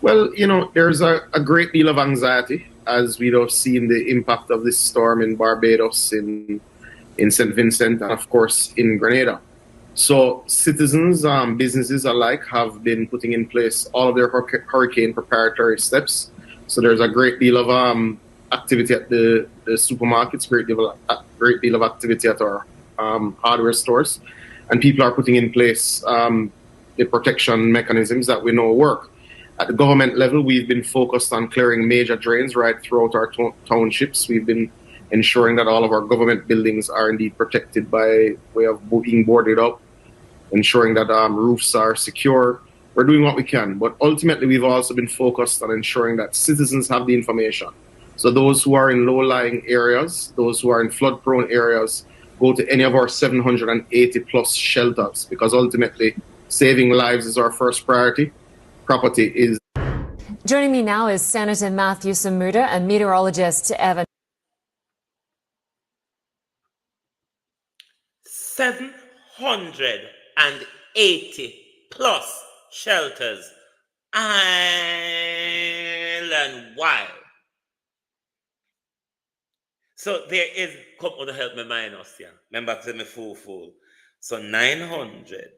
Well, you know, there's a great deal of anxiety as we've seen the impact of this storm in Barbados, in St. Vincent, and of course in Grenada. So citizens, businesses alike have been putting in place all of their hurricane preparatory steps. So there's a great deal of activity at the supermarkets, great deal of activity at our hardware stores, and people are putting in place the protection mechanisms that we know work. At the government level, we've been focused on clearing major drains right throughout our townships. We've been ensuring that all of our government buildings are indeed protected by way of being boarded up, ensuring that roofs are secure. We're doing what we can, but ultimately we've also been focused on ensuring that citizens have the information. So those who are in low-lying areas, those who are in flood-prone areas, go to any of our 780-plus shelters, because ultimately saving lives is our first priority. Property is. Joining me now is Senator Matthew Samuda and meteorologist Evan. 780-plus shelters island-wide. So there is, come on to help me minus, yeah. Remember to me full. So 900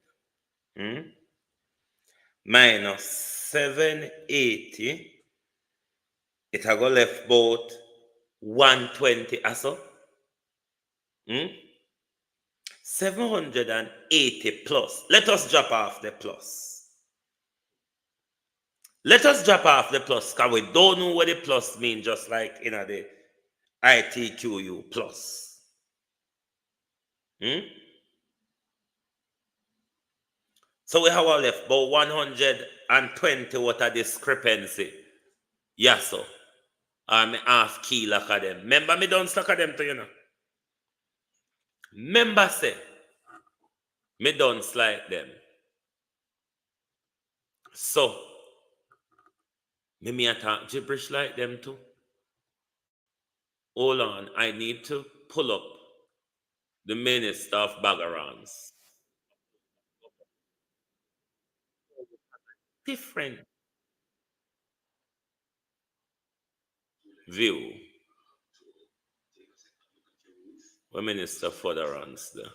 minus 780, it has got left about 120 or so. 780 plus. Let us drop off the plus. Because we don't know what the plus means, just like the ITQU plus. So we have left about 120 what a discrepancy. Yes, so. Half key like of them. Remember me don't stack of them to Remember say, me don't slide them. So, me talk gibberish like them too. Hold on, I need to pull up the Minister of Bagarans. Different view. What Minister Bagarans there?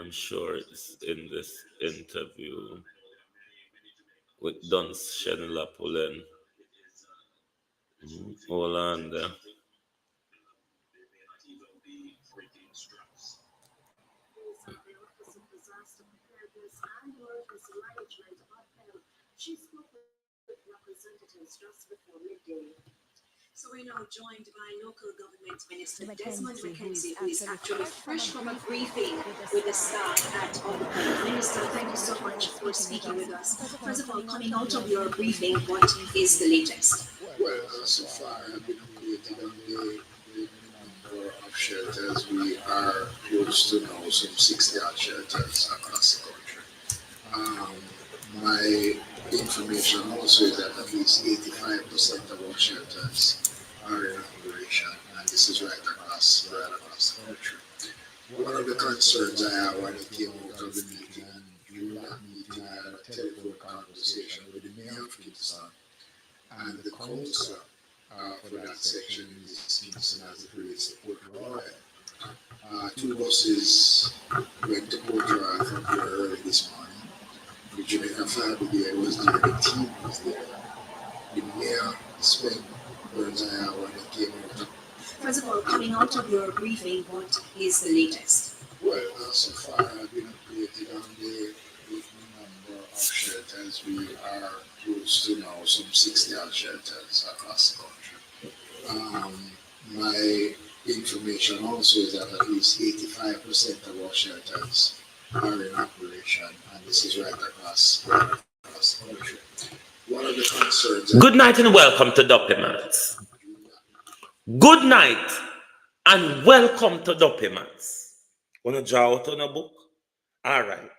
I'm sure it's in this interview with Duns Shenla Pullen. Hold on there. She spoke with representatives just before midday. So we're now joined by local government minister Desmond McKenzie, who is actually fresh from a briefing with the staff at Albany. Minister, thank you so much for speaking with us. First of all, coming out of your briefing, what is the latest? Well, so far I've been updated on the number of shelters. We are close to now some 60 odd shelters across the country. My information also is that at least 85% of our shelters are in operation, and this is right across the country. One of the concerns I have when it came out of the meeting, and during that meeting, I had a telephone conversation with the mayor of Kingston and the councillor for that section in this Kingston as it relates to Port Royal. Two buses went to Port Royal from here early this morning. The Jamaica family there was there, the team was there. The mayor spent words I have when it came out. First of all, coming out of your briefing, what is the latest? Well, so far I've been updated on the number of shelters. We are close to now some 60 odd shelters across the country. My information also is that at least 85% of our shelters are in operation, and this is right across the country. One of the concerns. Good night and welcome to Documents. Good night and welcome to Documents. Want to draw out on a book? All right.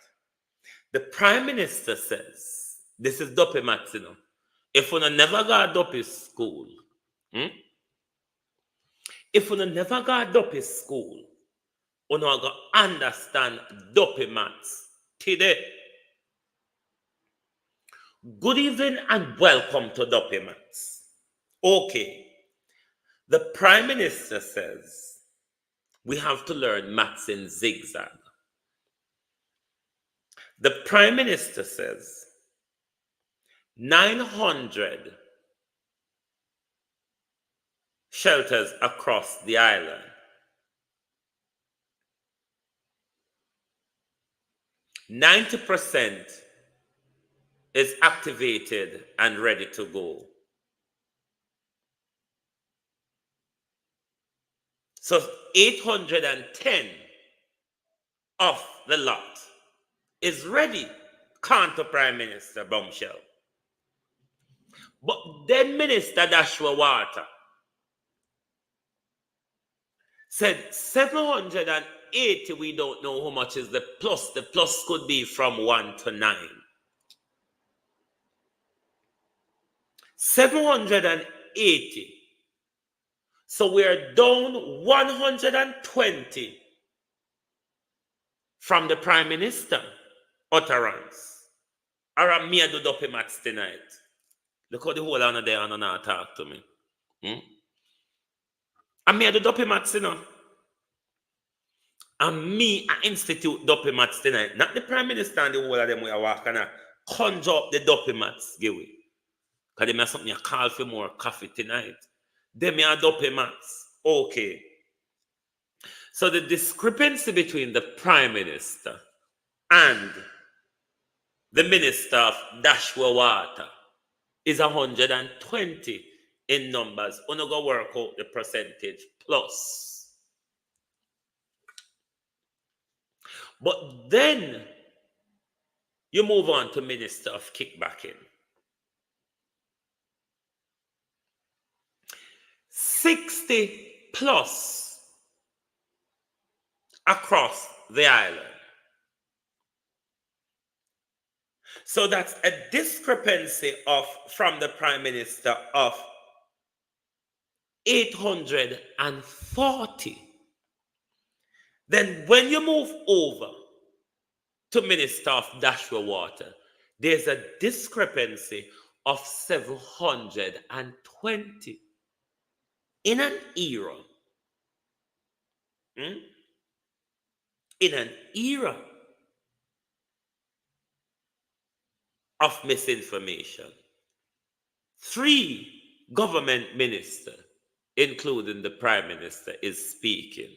The Prime Minister says, this is Documents, you know. If you never got up his school, if you never got up his school, you know go understand Documents today. Good evening and welcome to Documents. Okay. The Prime Minister says we have to learn maths in zigzag. The Prime Minister says 900 shelters across the island. 90% is activated and ready to go. So 810 of the lot is ready, counter Prime Minister bombshell. But then Minister Dashwa Water said 780, we don't know how much is the plus. The plus could be from 1 to 9. 780. So we're down 120 from the Prime Minister utterance. Or I'm me do Documents tonight. Look how the whole honor there and not talk to me. I'm me do Documents, you know. And me I institute Documents tonight. Not the Prime Minister and the whole of them we are walking and conjure up the Documents, give we. Because they have something you call for more coffee tonight. Them are Documents. Okay. So the discrepancy between the Prime Minister and the Minister of Dashwa Water is 120 in numbers. We're not going to work out the percentage plus. But then you move on to Minister of Kickbacking. 60 plus across the island. So that's a discrepancy from the Prime Minister of 840. Then when you move over to Minister of Dashwa Water, there's a discrepancy of 720. In an era, of misinformation, 3 government ministers, including the Prime Minister, is speaking.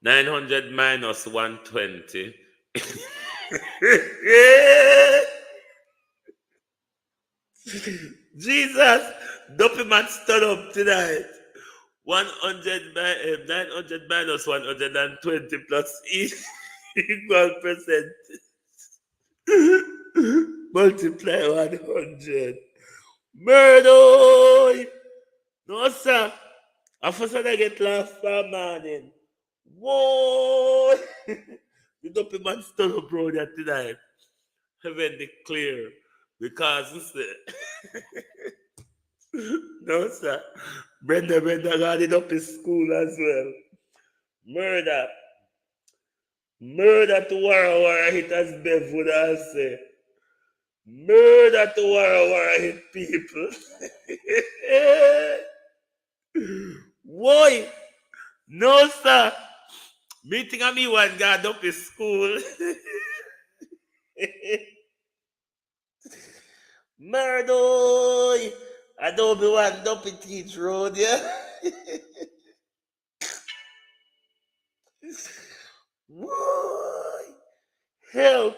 900 minus 120. Jesus, Documents stood up tonight. 900 minus 120 plus equal percent. Multiply 100. Murder! No, sir. I first I get laughed for morning. Whoa! The Documents stood up, bro, that tonight. Heaven clear. Because this no, sir. Brenda got it up in school as well. Murder. Murder to war hit as Bev would have said. Murder to war hit people. Why? No, sir. Meeting of me one guard up in school. Murder. I don't be one up in Teach Road, yeah. Why? Help.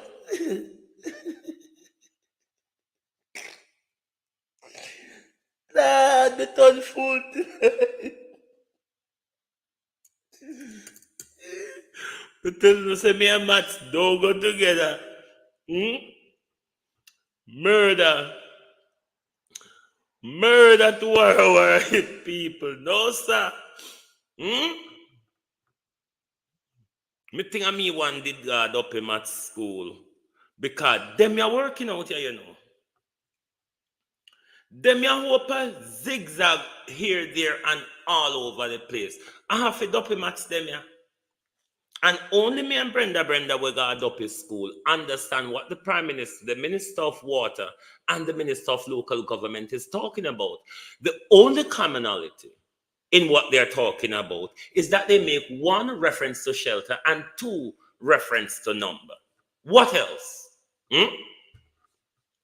Lad, the ton full tonight. But tell me, say me and Max don't go together. Murder. Murder to our people. No, sir. Me think of me one did guard up him at school. Because them you working out here, you know. Them you hope a zigzag here, there, and all over the place. I have to up him at them, yeah. And only me and Brenda will guard up his school, understand what the Prime Minister, the Minister of Water, and the Minister of Local Government is talking about. The only commonality in what they're talking about is that they make one reference to shelter and two reference to number. What else?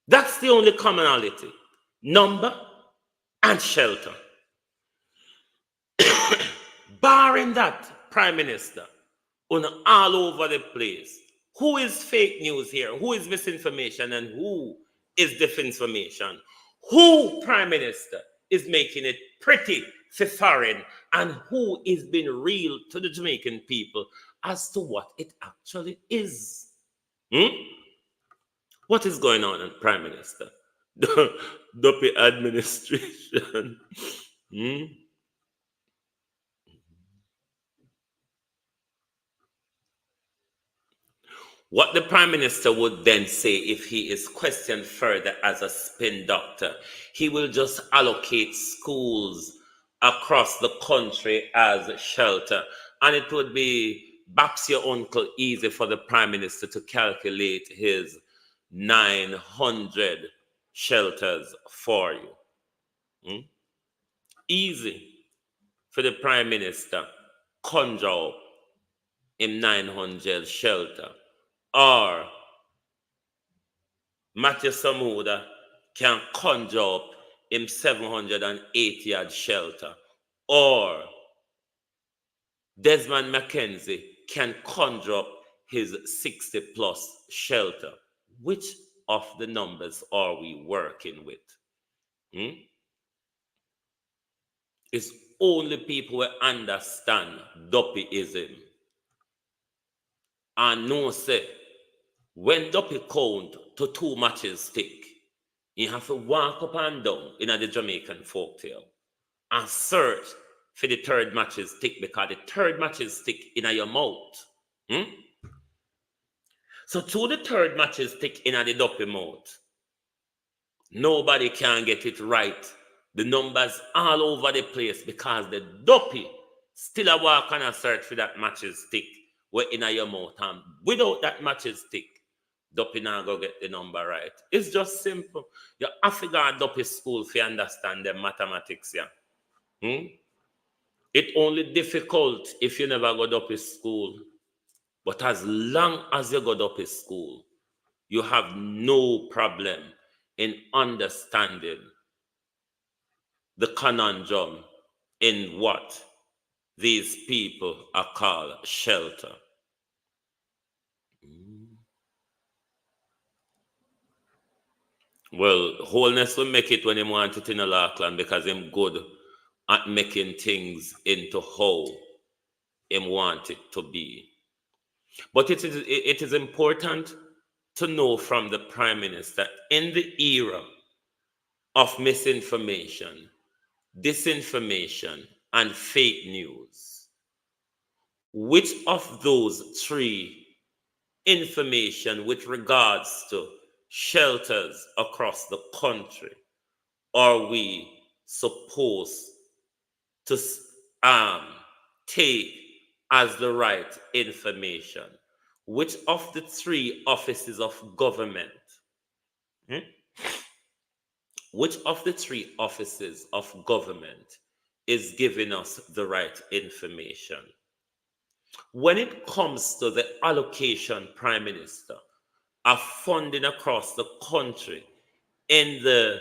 That's the only commonality. Number and shelter. Barring that, Prime Minister, on all over the place. Who is fake news here? Who is misinformation and who is disinformation? Who, Prime Minister, is making it pretty for foreign and who is being real to the Jamaican people as to what it actually is? What is going on, Prime Minister? Duppy administration. What the Prime Minister would then say if he is questioned further as a spin doctor, he will just allocate schools across the country as shelter. And it would be baps your uncle easy for the Prime Minister to calculate his 900 shelters for you. Easy for the Prime Minister conjure up in 900 shelter. Or Matthew Samuda can conjure up in 780 yard shelter. Or Desmond McKenzie can conjure up his 60 plus shelter. Which of the numbers are we working with? It's only people who understand Duppyism and know say when Duppy count to 2 matches stick, you have to walk up and down in the Jamaican folktale and search for the 3rd matches stick because the 3rd matches stick in your mouth. So to the 3rd matches stick in the Duppy mouth, nobody can get it right. The numbers all over the place because the Duppy still a walk and a search for that matches stick where in your mouth. And without that matches stick, Duppy now go get the number right. It's just simple. You have to go to Duppy school if you understand the mathematics, yeah. It only difficult if you never go to Duppy school. But as long as you go to Duppy school, you have no problem in understanding the conundrum in what these people are called shelter. Well, wholeness will make it when he want it in a Lackland because him good at making things into how him want it to be. But it is important to know from the Prime Minister in the era of misinformation, disinformation, and fake news, which of those 3 information with regards to shelters across the country are we supposed to take has the right information? Which of the three offices of government, which of the three offices of government is giving us the right information? When it comes to the allocation, Prime Minister, of funding across the country in the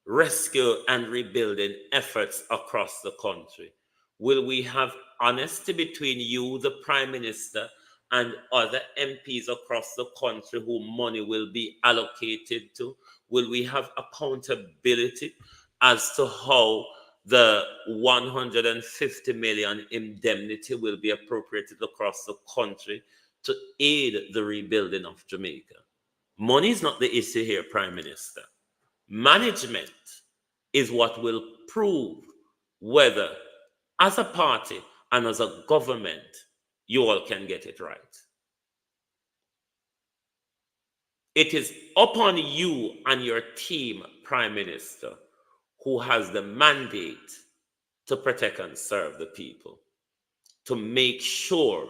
rescue and rebuilding efforts across the country, will we have honesty between you, the Prime Minister, and other MPs across the country who money will be allocated to? Will we have accountability as to how the 150 million indemnity will be appropriated across the country to aid the rebuilding of Jamaica? Money is not the issue here, Prime Minister. Management is what will prove whether, as a party and as a government, you all can get it right. It is upon you and your team, Prime Minister, who has the mandate to protect and serve the people, to make sure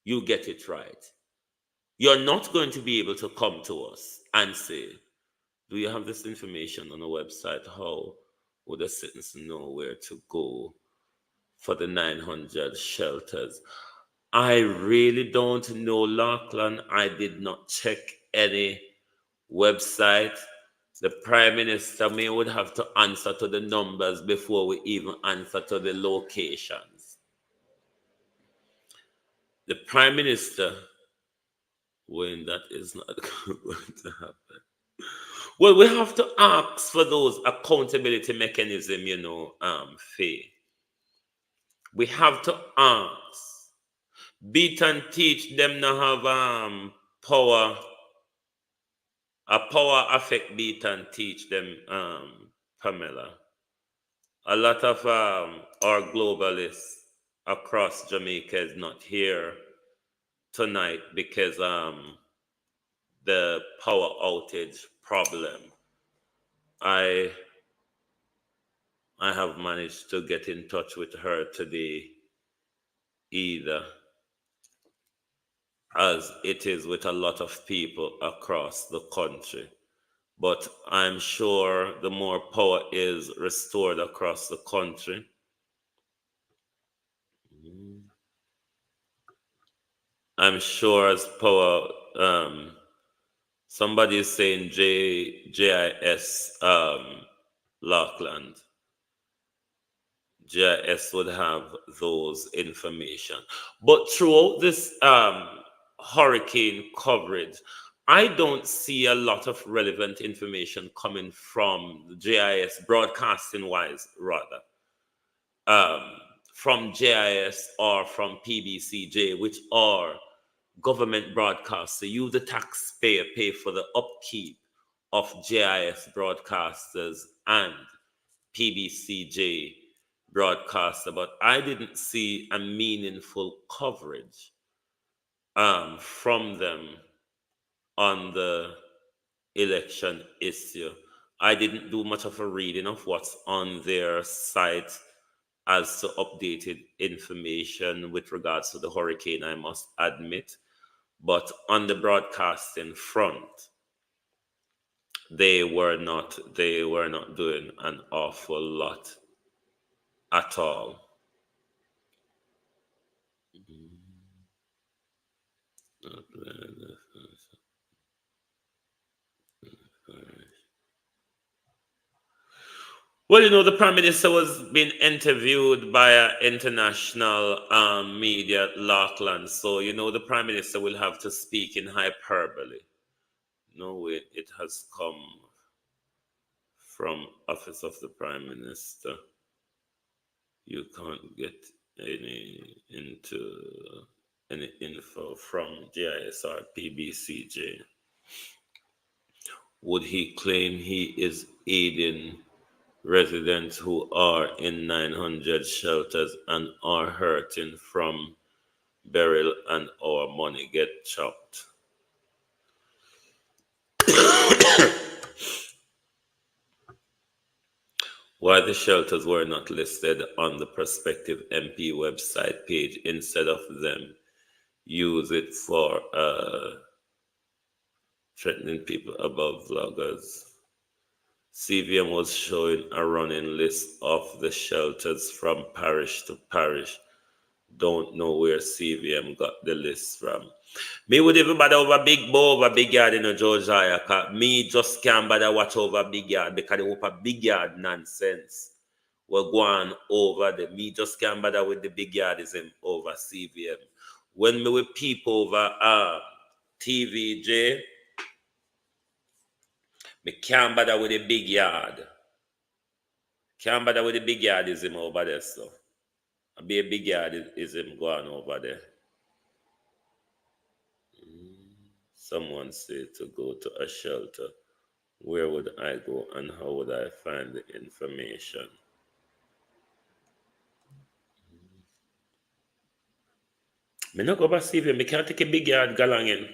you get it right. You're not going to be able to come to us and say, do you have this information on the website? How would the citizens know where to go for the 900 shelters? I really don't know, Lachlan. I did not check any website. The Prime Minister would have to answer to the numbers before we even answer to the locations. The Prime Minister, when that is not going to happen. Well, we have to ask for those accountability mechanism, Faye. We have to ask. Beat and teach them to have power. A power affect beat and teach them, Pamela. A lot of our globalists across Jamaica is not here tonight because the power outage problem. I have managed to get in touch with her today either, as it is with a lot of people across the country. But I'm sure the more power is restored across the country, I'm sure as power, somebody is saying JIS, Lockland. GIS would have those information. But throughout this hurricane coverage, I don't see a lot of relevant information coming from the GIS, broadcasting wise, rather, from GIS or from PBCJ, which are government broadcasts. So you, the taxpayer, pay for the upkeep of GIS broadcasters and PBCJ broadcaster, but I didn't see a meaningful coverage from them on the election issue. I didn't do much of a reading of what's on their site as to updated information with regards to the hurricane, I must admit. But on the broadcasting front, they were not doing an awful lot at all. Well, the Prime Minister was being interviewed by an international media, Lachlan. So, the Prime Minister will have to speak in hyperbole. No, it has come from Office of the Prime Minister. You can't get any info from GIS or PBCJ. Would he claim he is aiding residents who are in 900 shelters and are hurting from BERYL and our money get chopped? why the shelters were not listed on the prospective MP website page. Instead of them use it for threatening people above vloggers. CVM was showing a running list of the shelters from parish to parish. Don't know where CVM got the list from. Me would even bother over big bow over big yard in Georgia. Me just can't bother watch over big yard because they over big yard nonsense. We're going over the me just can't bother with the big yardism over CVM. When me with people over TVJ, me can't bother with the big yard. Can't bother with the big yardism over there, so. A big yardism going over there. Someone said to go to a shelter. Where would I go and how would I find the information? Me not go back CVM. Me can't take a big yard galangin.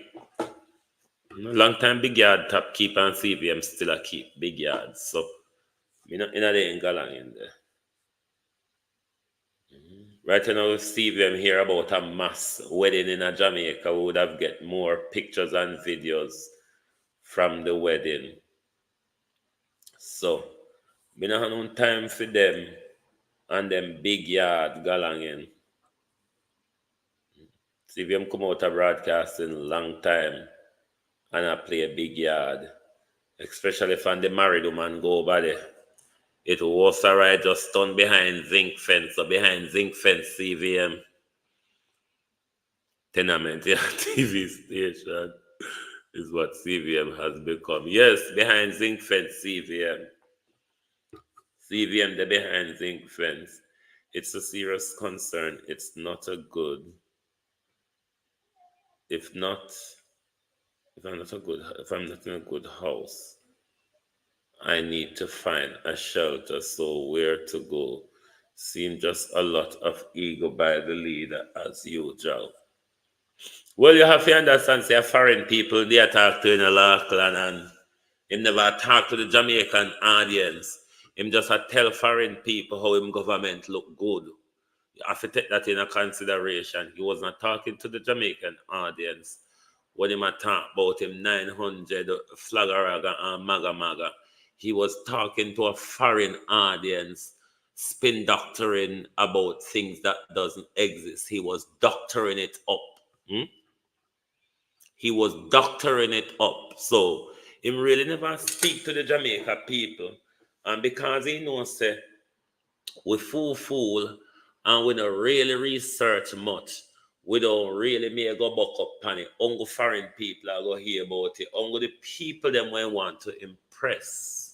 Long time big yard top keep and CVM still a keep big yard. So me not in a galangin there. Right now, CVM hear about a mass wedding in a Jamaica. We would have get more pictures and videos from the wedding. So, me not have no time for them and them big yard galangin. CVM come out of broadcasting long time and I play a big yard. Especially if the married woman go over there. It was alright just stand behind zinc fence or behind zinc fence CVM. Tenement, yeah, TV station is what CVM has become. Yes, behind zinc fence CVM. CVM, the behind zinc fence. It's a serious concern. It's not a good. If I'm not in a good house, I need to find a shelter. So where to go? Seems just a lot of ego by the leader as usual. Well, you have to understand, say, foreign people, they talk to in a Auckland and him never talk to the Jamaican audience. Him just tell foreign people how him government look good. You have to take that into consideration. He was not talking to the Jamaican audience when him talk about him 900 Flagaraga and Maga Maga. He was talking to a foreign audience, spin doctoring about things that doesn't exist. He was doctoring it up. He was doctoring it up. So him really never speak to the Jamaica people. And because he knows say we fool and we don't really research much. We don't really make go buck up on it. Only foreign people are going to hear about it. Only the people them we want to impress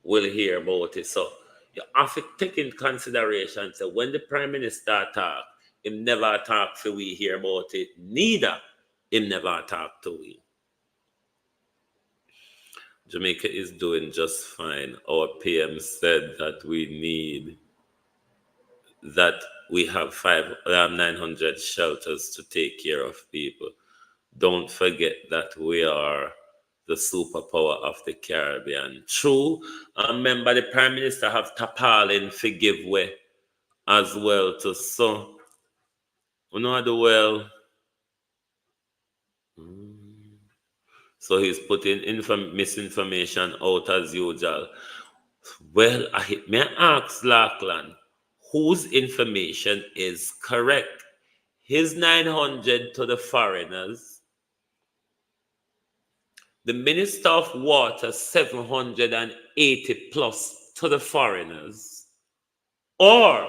will hear about it. So you have to take in consideration so when the Prime Minister talk, him never talk so we hear about it. Neither him never talk to we. Jamaica is doing just fine. Our PM said that we have 900 shelters to take care of people. Don't forget that we are the superpower of the Caribbean. True, remember the Prime Minister have Tapalin for give way as well to so. We know the well. So he's putting misinformation out as usual. Well, may I ask Lachlan, whose information is correct? His 900 to the foreigners, the Minister of Water 780 plus to the foreigners, or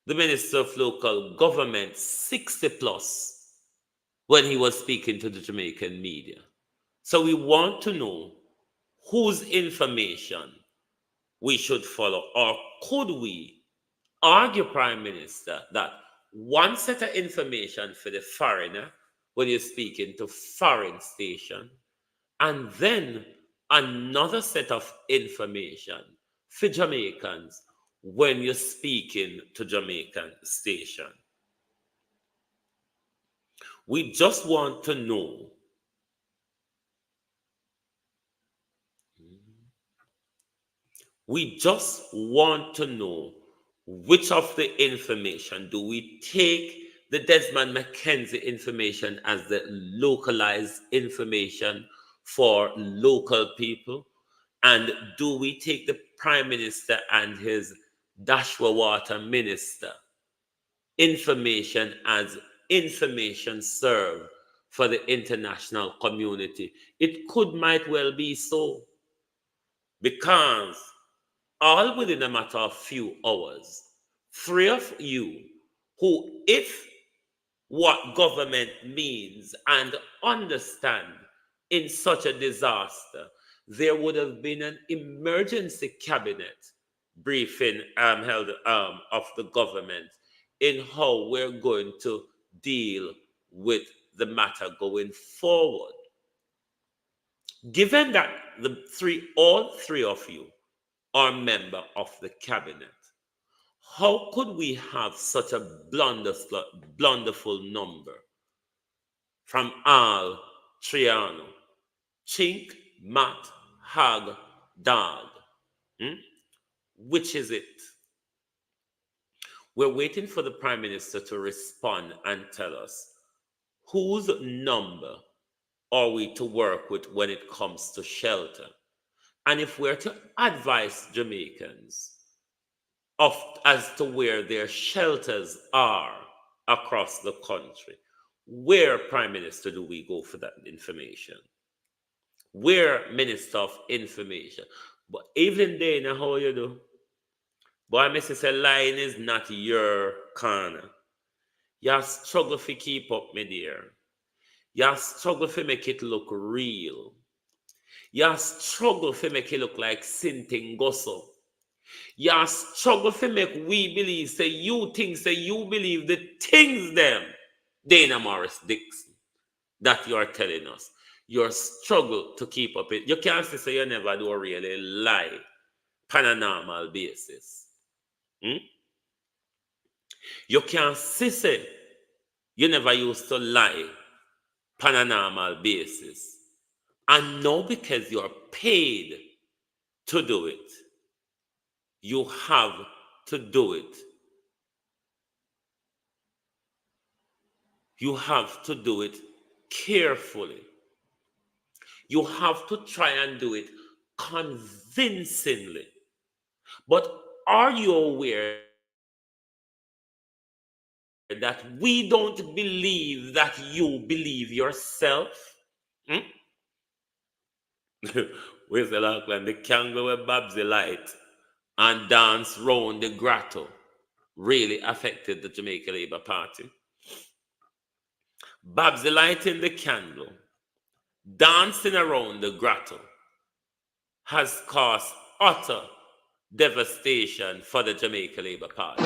the Minister of Local Government 60 plus when he was speaking to the Jamaican media. So we want to know whose information we should follow, or could we argue, Prime Minister, that one set of information for the foreigner when you're speaking to foreign station, and then another set of information for Jamaicans when you're speaking to Jamaican station? We just want to know We just want to know which of the information do we take the Desmond McKenzie information as the localized information for local people, and do we take the Prime Minister and his Dashwa Water Minister information as information served for the international community? It might well be so, because all within a matter of few hours, 3 of you who, if what government means and understand in such a disaster, there would have been an emergency cabinet briefing held of the government in how we're going to deal with the matter going forward. Given that all three of you are member of the cabinet, how could we have such a blunderful number from Al, Triano, Chink, Matt, Hag, Dag? Which is it? We're waiting for the Prime Minister to respond and tell us whose number are we to work with when it comes to shelter. And if we're to advise Jamaicans as to where their shelters are across the country, where, Prime Minister, do we go for that information? Where, Minister of Information? But even then, how you do? Boy, Mr. say lying is not your corner. You struggle to keep up, my dear. You struggle to make it look real. You struggle to make it look like Sinting Gosso. You struggle to make we believe, say you believe the things them, Dana Morris Dixon, that you are telling us. Your struggle to keep up it. You can't say you never do really lie on a normal basis. You can't say you never used to lie on a normal basis. And now because you're paid to do it, you have to do it. You have to do it carefully. You have to try and do it convincingly. But are you aware that we don't believe that you believe yourself? Where's the Auckland? The kangaroo with Babsy Light and dance round the grotto really affected the Jamaica Labour Party. Babsy lighting the candle, dancing around the grotto, has caused utter devastation for the Jamaica Labour Party.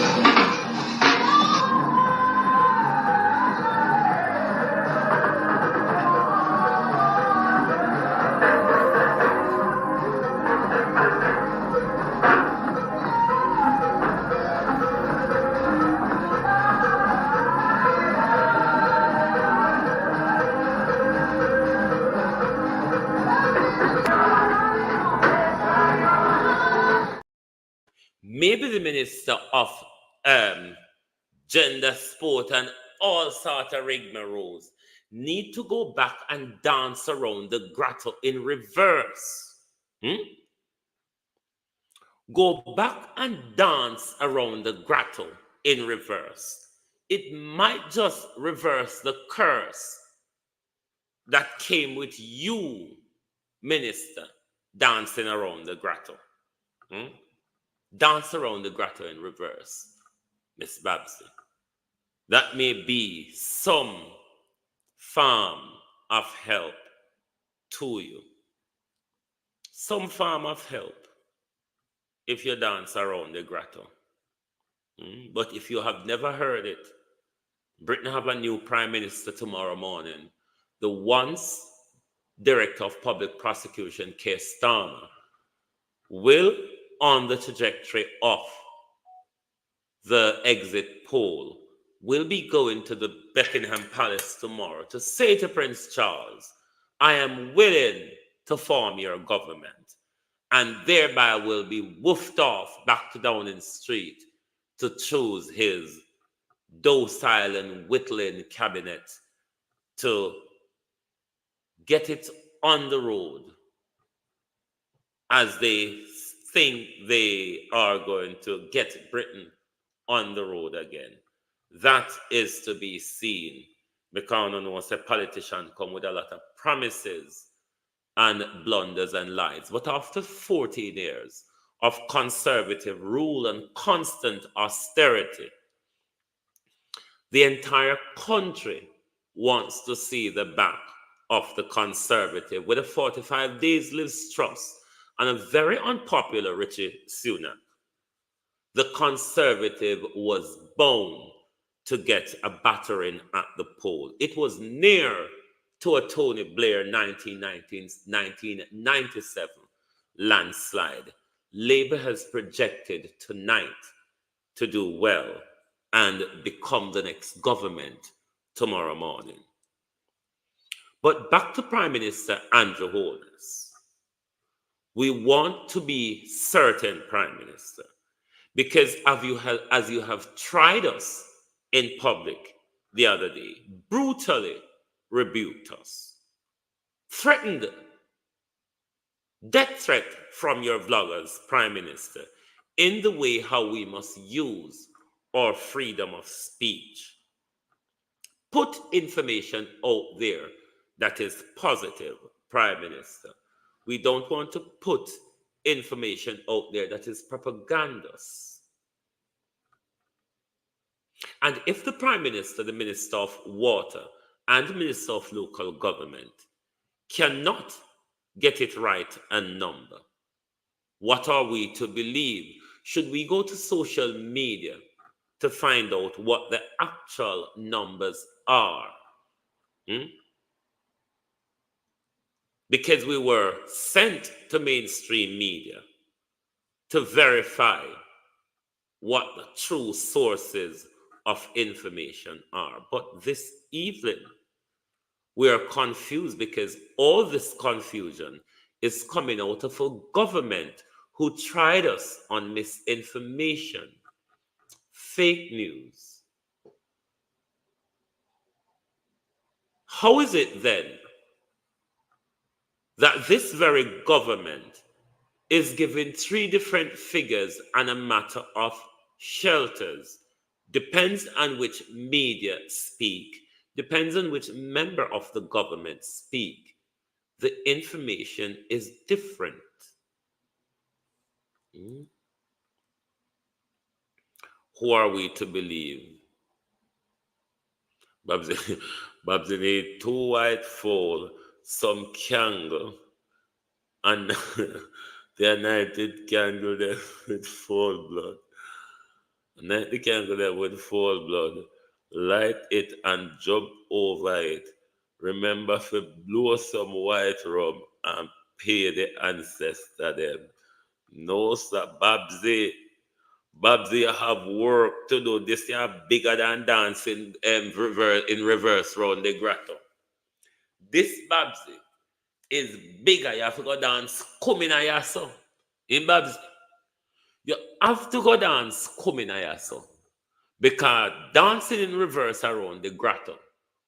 Maybe the Minister of Gender, Sport and all sort of rigmaroles need to go back and dance around the grotto in reverse. Go back and dance around the grotto in reverse. It might just reverse the curse that came with you, Minister, dancing around the grotto. Dance around the grotto in reverse, Miss Babsy. That may be some form of help to you. Some form of help if you dance around the grotto. But if you have never heard it, Britain have a new Prime Minister tomorrow morning. The once Director of Public Prosecution, Keir Starmer, will, on the trajectory of the exit poll, will be going to the Buckingham Palace tomorrow to say to Prince Charles, I am willing to form your government. and thereby will be woofed off back to Downing Street to choose his docile and whittling cabinet to get it on the road as they think they are going to get Britain on the road again. That is to be seen, because I know a politician come with a lot of promises and blunders and lies. But after 14 years of conservative rule and constant austerity, the entire country wants to see the back of the conservative with a 45 days Liz Truss and a very unpopular Richie Sunak. The conservative was bound to get a battering at the poll. It was near to a Tony Blair 1997 landslide. Labour has projected tonight to do well and become the next government tomorrow morning. But back to Prime Minister Andrew Holness. We want to be certain, Prime Minister, because as you have tried us in public the other day, brutally rebuked us, threatened, death threat from your vloggers, Prime Minister, in the way how we must use our freedom of speech. Put information out there that is positive, Prime Minister. We don't want to put information out there that is propagandous. And if the Prime Minister, the Minister of Water, and the Minister of Local Government cannot get it right and number, what are we to believe? Should we go to social media to find out what the actual numbers are? Because we were sent to mainstream media to verify what the true sources of information are. But this evening, we are confused because all this confusion is coming out of a government who tried us on misinformation, fake news. How is it then that this very government is giving 3 different figures on a matter of shelters? Depends on which media speak, depends on which member of the government speak. The information is different. Who are we to believe? Babs need 2 white fowl, some candle, and the anointed candle there with fowl blood. Anoint the candle there with fowl blood, light it and jump over it. Remember to blow some white rum and pay the ancestor them. No, sir, Babsy, you have work to do. This is bigger than dancing in reverse round the grotto. This Babsy is bigger. You have to go dance coming at your son. In Babsy, you have to go dance coming at your son. Because dancing in reverse around the grotto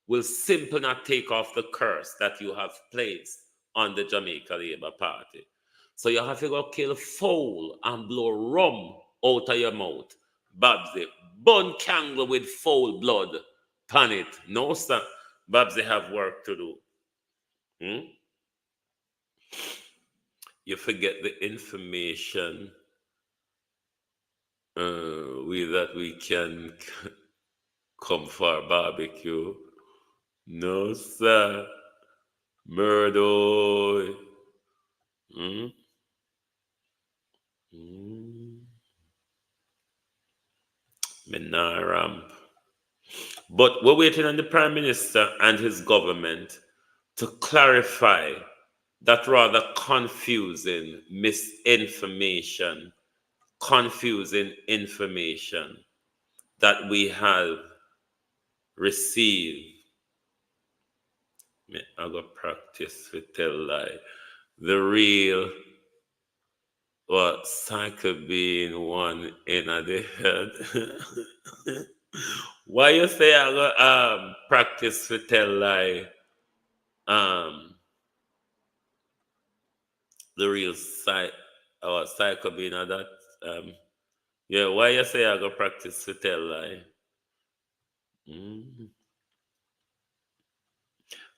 will simply not take off the curse that you have placed on the Jamaica Labour Party. So you have to go kill fowl and blow rum out of your mouth. Babsy, burn candle with fowl blood. Pan it. No, sir. Babsy have work to do. You forget the information we can come for a barbecue. No, sir. Murder. Ramp. But we're waiting on the Prime Minister and his government to clarify that rather confusing misinformation, confusing information that we have received. I got practice with tell lie. The real What cycle being one in the head? Why you say I go practice to tell lie? The real cycle being that yeah. Why you say I go practice to tell lie? Mm.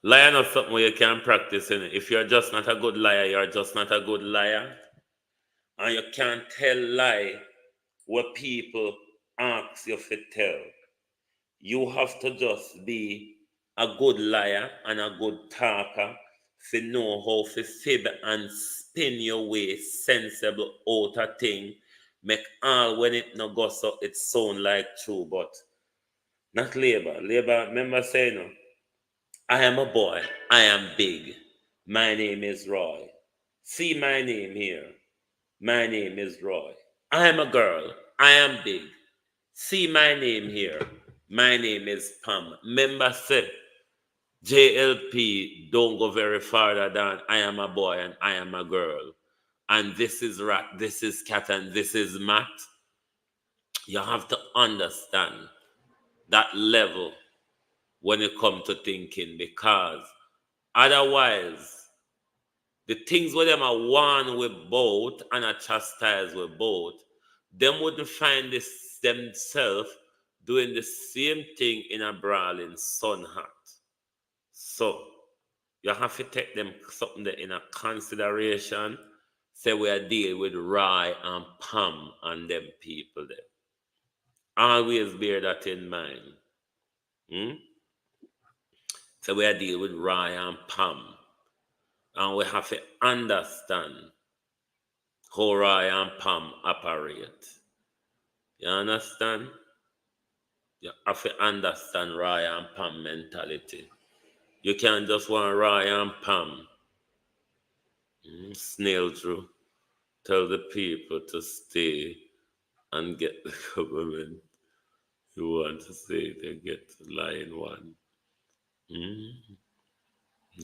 Lying is something where you can practice in it. If you're just not a good liar, you're just not a good liar. And you can't tell lie what people ask you to tell. You have to just be a good liar and a good talker to know how to fib and spin your way sensible out of thing. Make all when it no go so it sound like true, but not labor. Labor, remember saying, no, I am a boy, I am big. My name is Roy. See my name here. My name is Roy. I am a girl, I am big. See my name here. My name is Pam. Remember say JLP don't go very farther than I am a boy and I am a girl. And this is rat, this is cat, and this is Matt. You have to understand that level when it comes to thinking, because otherwise the things where them are one with both and are chastised with both, them wouldn't find this themselves doing the same thing in a brawling sun hat. So you have to take them something there in a consideration. Say we are dealing with Rye and Pam and them people there. Always bear that in mind. So we are dealing with Rye and Pam. And we have to understand how Rye and Pam operate. You understand? You have to understand Rye and Pam mentality. You can't just want Rye and Pam snail through. Tell the people to stay and get the government. You want to say they get line one.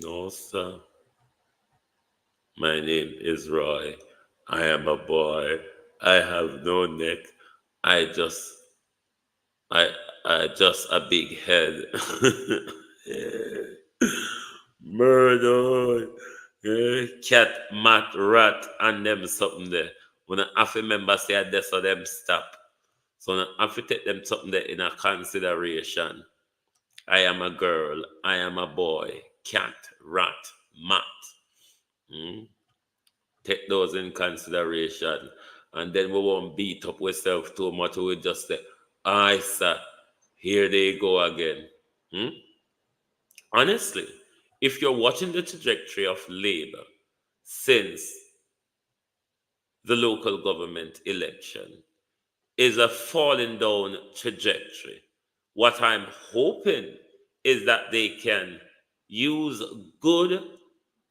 No, sir. My name is Roy. I am a boy. I have no neck. I just a big head. Murder. Cat, mat, rat, and them something there. When I have to remember say this so them stop. So I have to take them something there in a consideration. I am a girl. I am a boy. Cat, rat, mat. Take those in consideration. And then we won't beat up ourselves too much. We just say, I sir, here they go again. Honestly, if you're watching the trajectory of Labour since the local government election, is a falling down trajectory. What I'm hoping is that they can use good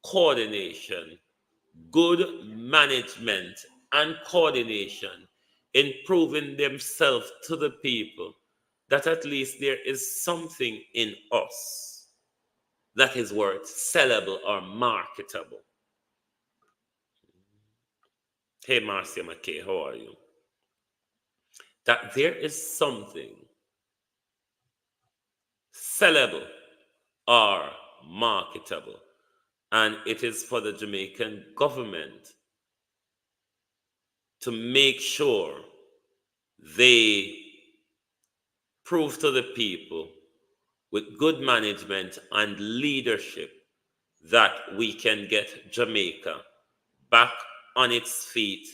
coordination, good management, and coordination in proving themselves to the people that at least there is something in us that is worth sellable or marketable. Hey, Marcia McKay, how are you? That there is something sellable or marketable, and it is for the Jamaican government to make sure they prove to the people with good management and leadership that we can get Jamaica back on its feet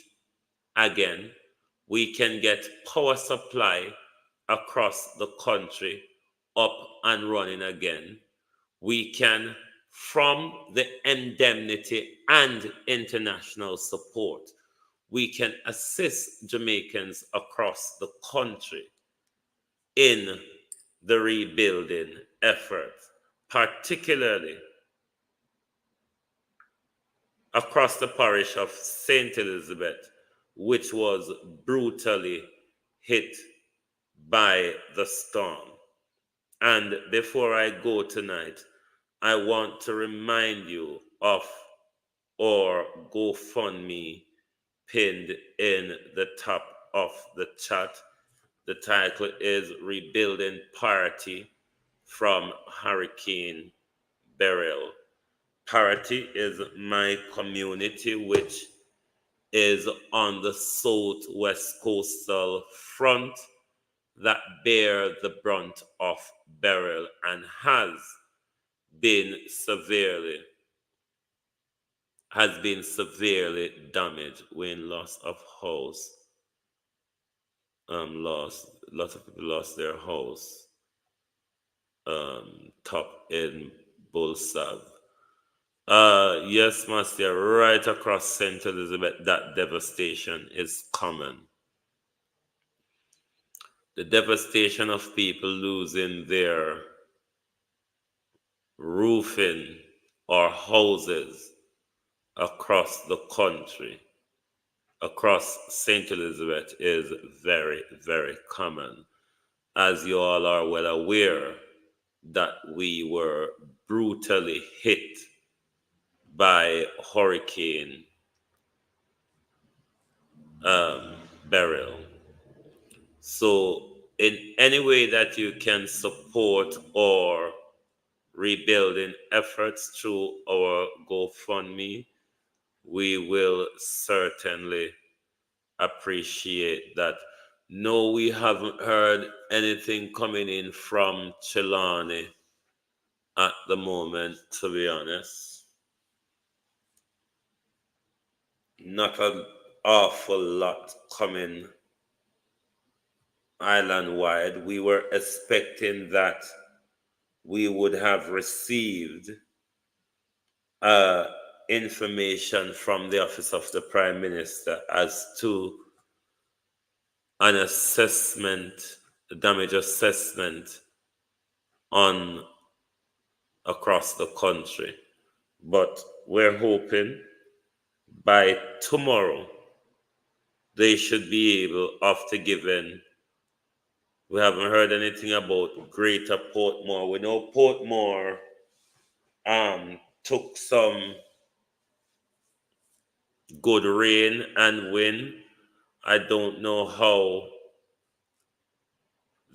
again. We can get power supply across the country up and running again. We can, from the indemnity and international support, we can assist Jamaicans across the country in the rebuilding effort, particularly across the parish of St. Elizabeth, which was brutally hit by the storm. And before I go tonight, I want to remind you of our GoFundMe pinned in the top of the chat. The title is Rebuilding Parottee from Hurricane BERYL. Parottee is my community, which is on the southwest coastal front that bear the brunt of BERYL and has been severely damaged when loss of house. Lots of people lost their house. Top in Bulsav. Yes, Master, right across St. Elizabeth, that devastation is common. The devastation of people losing their roofing or houses across the country, across St. Elizabeth, is very, very common. As you all are well aware, that we were brutally hit by Hurricane BERYL. So in any way that you can support or rebuilding efforts through our GoFundMe, we will certainly appreciate that. No, we haven't heard anything coming in from Chilani at the moment, to be honest. Not an awful lot coming island-wide. We were expecting that we would have received information from the Office of the Prime Minister as to an assessment, a damage assessment on across the country. But we're hoping by tomorrow they should be able, after giving, we haven't heard anything about Greater Portmore. We know Portmore took some good rain and wind. I don't know how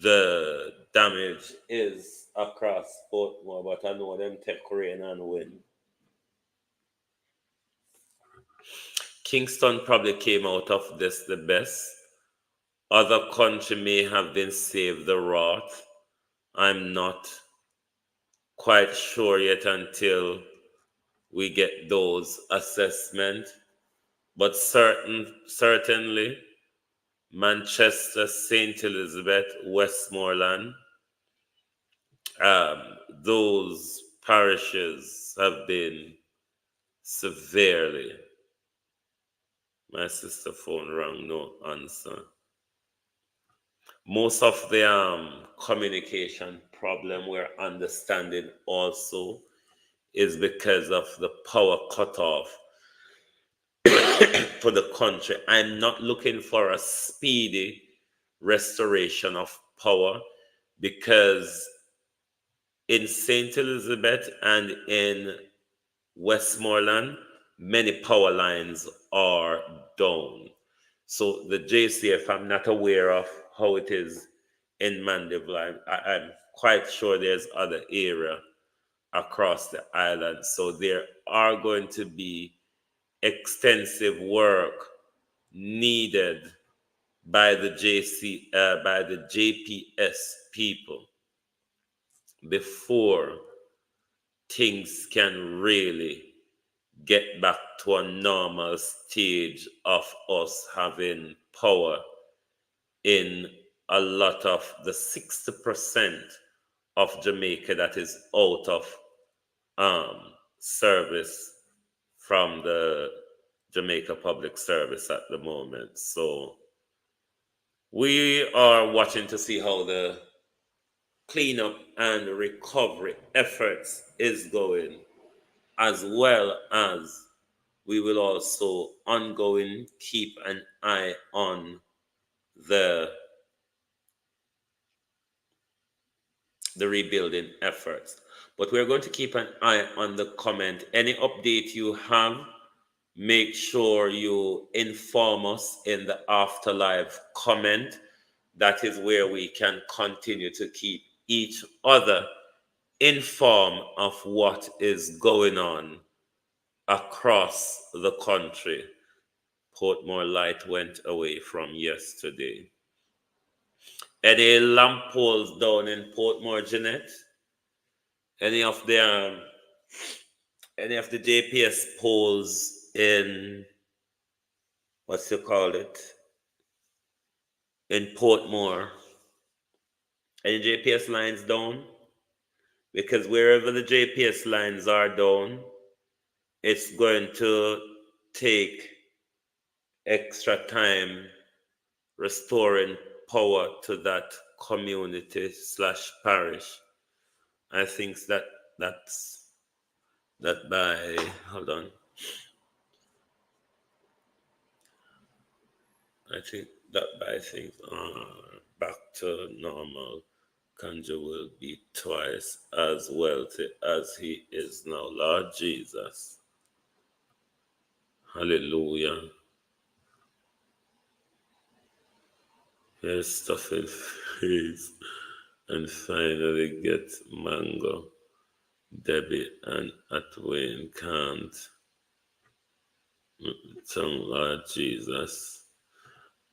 the damage is across Portmore, but I know them take rain and wind. Kingston probably came out of this the best. Other country may have been saved the wrath. I'm not quite sure yet until we get those assessments. But certainly, Manchester, St. Elizabeth, Westmoreland, those parishes have been severely. My sister phone rang, no answer. Most of the communication problem we're understanding also is because of the power cutoff for the country. I'm not looking for a speedy restoration of power because in St. Elizabeth and in Westmoreland, many power lines are down. So the JCF, I'm not aware of how it is in Mandeville. I'm quite sure there's other area across the island. So there are going to be extensive work needed by the JPS people before things can really get back to a normal stage of us having power in a lot of the 60% of Jamaica that is out of service from the Jamaica Public Service at the moment. So we are watching to see how the cleanup and recovery efforts is going, as well as we will also ongoing keep an eye on the rebuilding efforts. But we're going to keep an eye on the comment. Any update you have make sure you inform us in the afterlife comment. That is where we can continue to keep each other informed of what is going on across the country. Portmore light went away from yesterday. Any lamp poles down in Portmore, Jeanette? Any of the JPS poles in, what's you call it, in Portmore? Any JPS lines down? Because wherever the JPS lines are down, it's going to take extra time restoring power to that community / parish. I think that's by, hold on. I think that by things are back to normal, Kanja will be twice as wealthy as he is now. Lord Jesus. Hallelujah. Here's stuff in face and finally get mango. Debbie and Atwin can't. Tongue, Lord Jesus.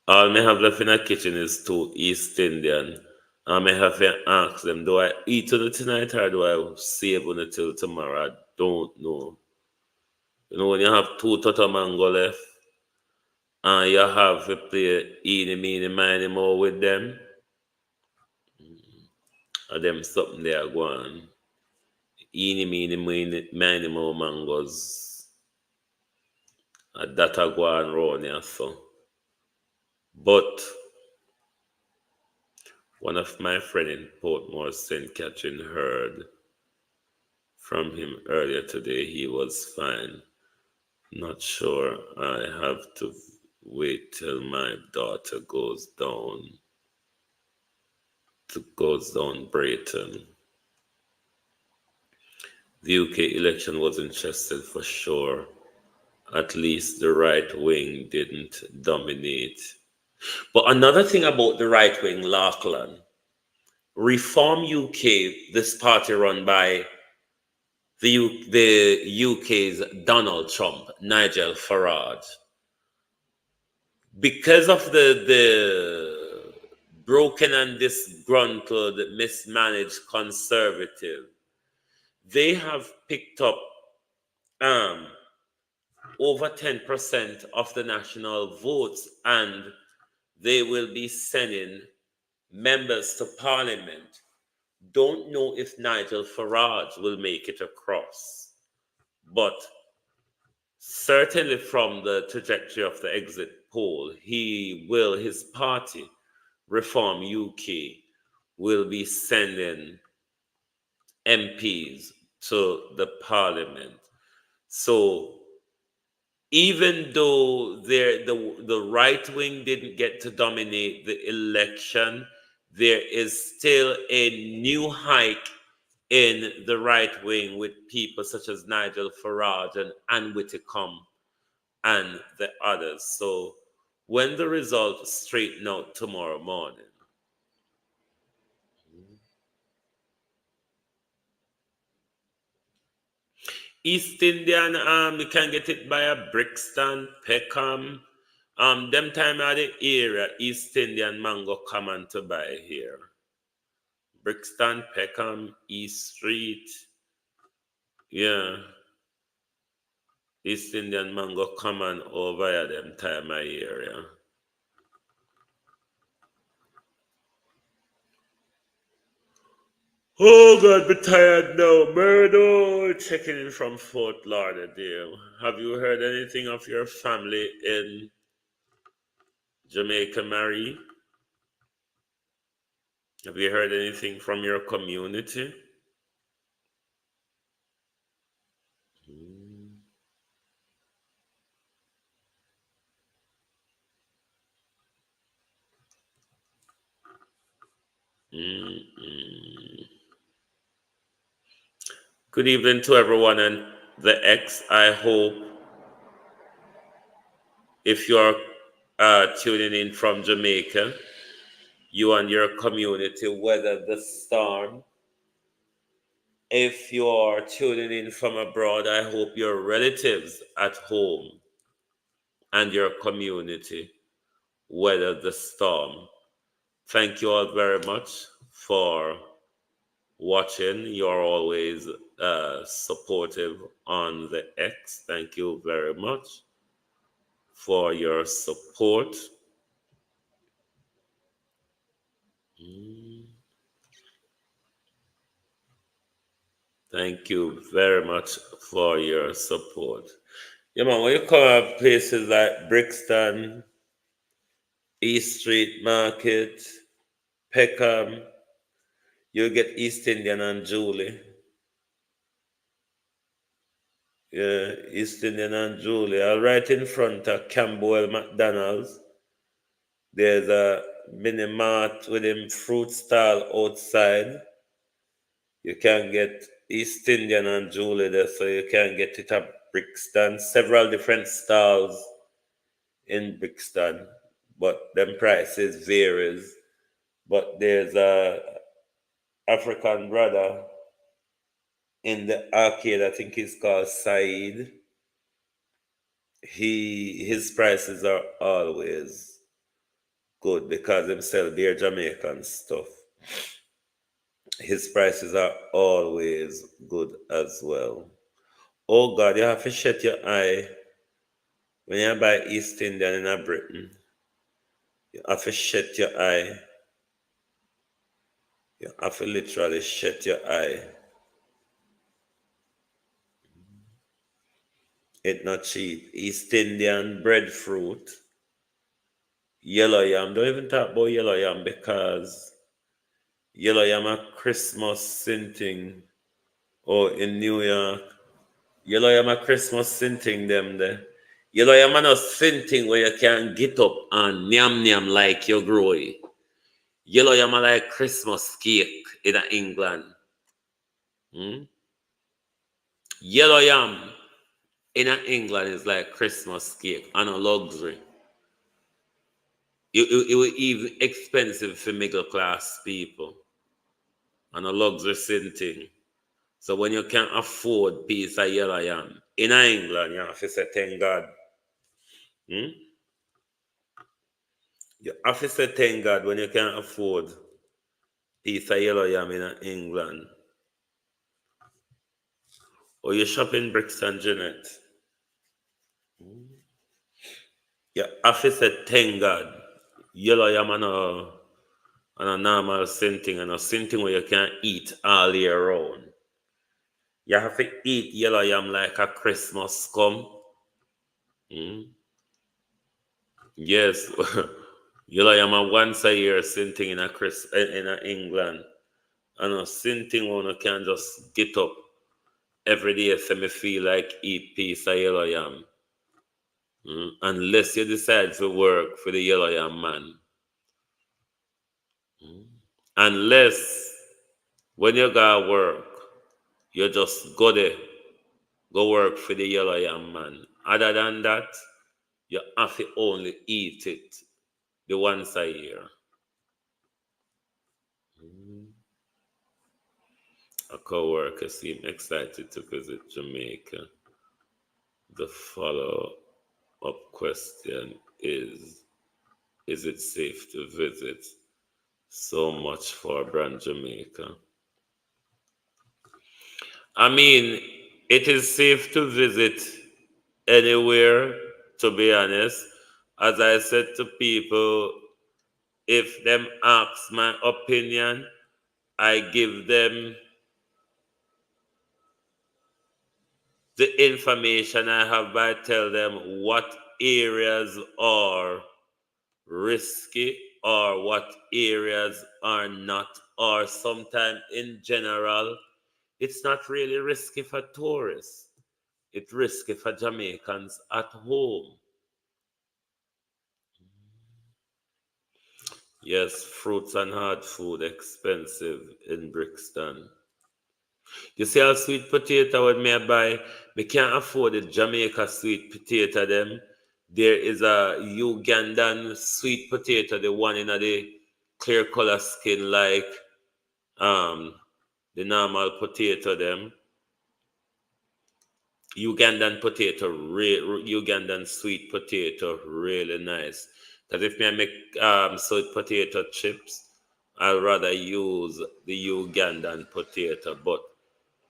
All me have left in the kitchen is 2 East Indian. I may have to ask them, do I eat on it tonight or do I save on it till tomorrow? I don't know. You know, when you have 2 Toto mango left and you have to play eeny, meeny, miny, more with them, and them something they are going. Eeny, meeny, miny, more mangoes. And that are going round here, so. But one of my friends in Portmore, St. Catherine, heard from him earlier today. He was fine. Not sure. I have to wait till my daughter goes down Brayton. The UK election was interesting for sure. At least the right wing didn't dominate. But another thing about the right wing, Lachlan, Reform UK, this party run by the UK's Donald Trump, Nigel Farage, because of the broken and disgruntled, mismanaged Conservative, they have picked up over 10% of the national votes, and they will be sending members to Parliament. Don't know if Nigel Farage will make it across, but certainly from the trajectory of the exit poll, his party, Reform UK, will be sending MPs to the Parliament. So even though the right wing didn't get to dominate the election, there is still a new hike in the right wing with people such as Nigel Farage and Ann Whitcomb and the others. So when the results straighten out tomorrow morning, East Indian, you can get it by a Brixton, Peckham. Them time of the area, East Indian mango common to buy here. Brixton, Peckham, East Street. Yeah. East Indian mango common over here, them time of area. Oh God, be tired now. Murdo checking in from Fort Lauderdale. Have you heard anything of your family in Jamaica, Marie? Have you heard anything from your community? Good evening to everyone and the X. I hope if you're tuning in from Jamaica, you and your community weather the storm. If you are tuning in from abroad, I hope your relatives at home and your community weather the storm. Thank you all very much for watching. You're always supportive on the X. Thank you very much for your support. Thank you very much for your support. Yeah, man, when you come to places like Brixton, East Street Market, Peckham, you get East Indian and Julie. Yeah, East Indian and Julie. Right in front of Campbell McDonald's, there's a mini mart with a fruit stall outside. You can get East Indian and Julie there, so you can get it at Brixton. Several different stalls in Brixton, but them prices varies. But there's a African brother in the arcade, I think he's called Saeed. His prices are always good because him sell beer Jamaican stuff. His prices are always good as well. Oh God, you have to shut your eye when you buy East Indian in Britain. You have to shut your eye. You have to literally shut your eye. It's not cheap. East Indian breadfruit, yellow yam. Don't even talk about yellow yam because yellow yam a Christmas sinting. Or in New York, yellow yam a Christmas sinting them there. Yellow yam a no sinting where you can get up and nyam nyam like you grow it. Yellow yam a like Christmas cake in England. Yellow yam in England is like Christmas cake and a luxury. It was even expensive for middle class people and a luxury thing. So when you can't afford piece of yellow yam in England, you have to say thank God. You have to say thank God when you can't afford piece of yellow yam in England. Or you shop in Brixton, Jeanette. You have to say thank God. Yellow yam and a normal sinting and a sinting where you can eat all year round. You have to eat yellow yam like a Christmas come. Yes. Yellow yam a once a year sinting in England. And a sinting one you can just get up every day so me feel like eat piece of yellow yam. Unless you decide to work for the yellow yam man. Unless when you go work, you just go there, go work for the yellow yam man. Other than that, you have to only eat it the once a year. A co-worker seemed excited to visit Jamaica. The follow-up question is it safe to visit? So much for brand Jamaica. I mean, it is safe to visit anywhere, to be honest. As I said to people, if them ask my opinion, I give them the information I have by tell them what areas are risky or what areas are not, or sometimes in general, it's not really risky for tourists. It's risky for Jamaicans at home. Yes, fruits and hard food expensive in Brixton. You see how sweet potato when me buy, me can't afford the Jamaica sweet potato them. There is a Ugandan sweet potato, the one in the clear color skin like the normal potato them. Ugandan potato, Ugandan sweet potato, really nice. Because if I make sweet potato chips, I'd rather use the Ugandan potato. But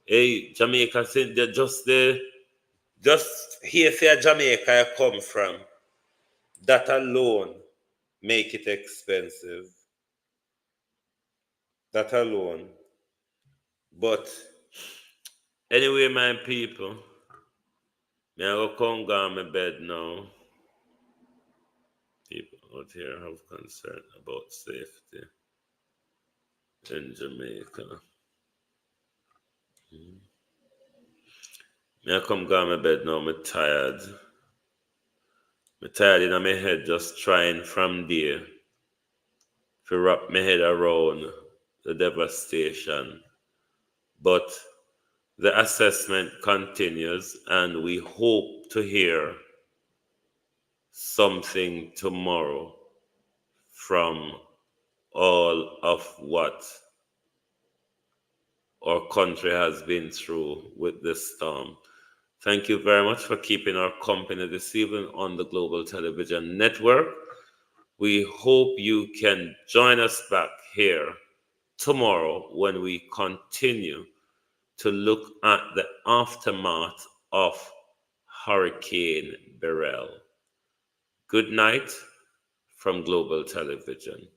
hey, Jamaica, just here say Jamaica I come from. That alone make it expensive. That alone. But anyway, my people, me I go come go on my bed now. People out here have concern about safety in Jamaica. Me I come go on my bed now. Me tired. Me tired in my head just trying from there to wrap my head around the devastation. But the assessment continues, and we hope to hear something tomorrow from all of what our country has been through with this storm. Thank you very much for keeping our company this evening on the Global Television Network. We hope you can join us back here tomorrow when we continue to look at the aftermath of Hurricane BERYL. Good night from Global Television.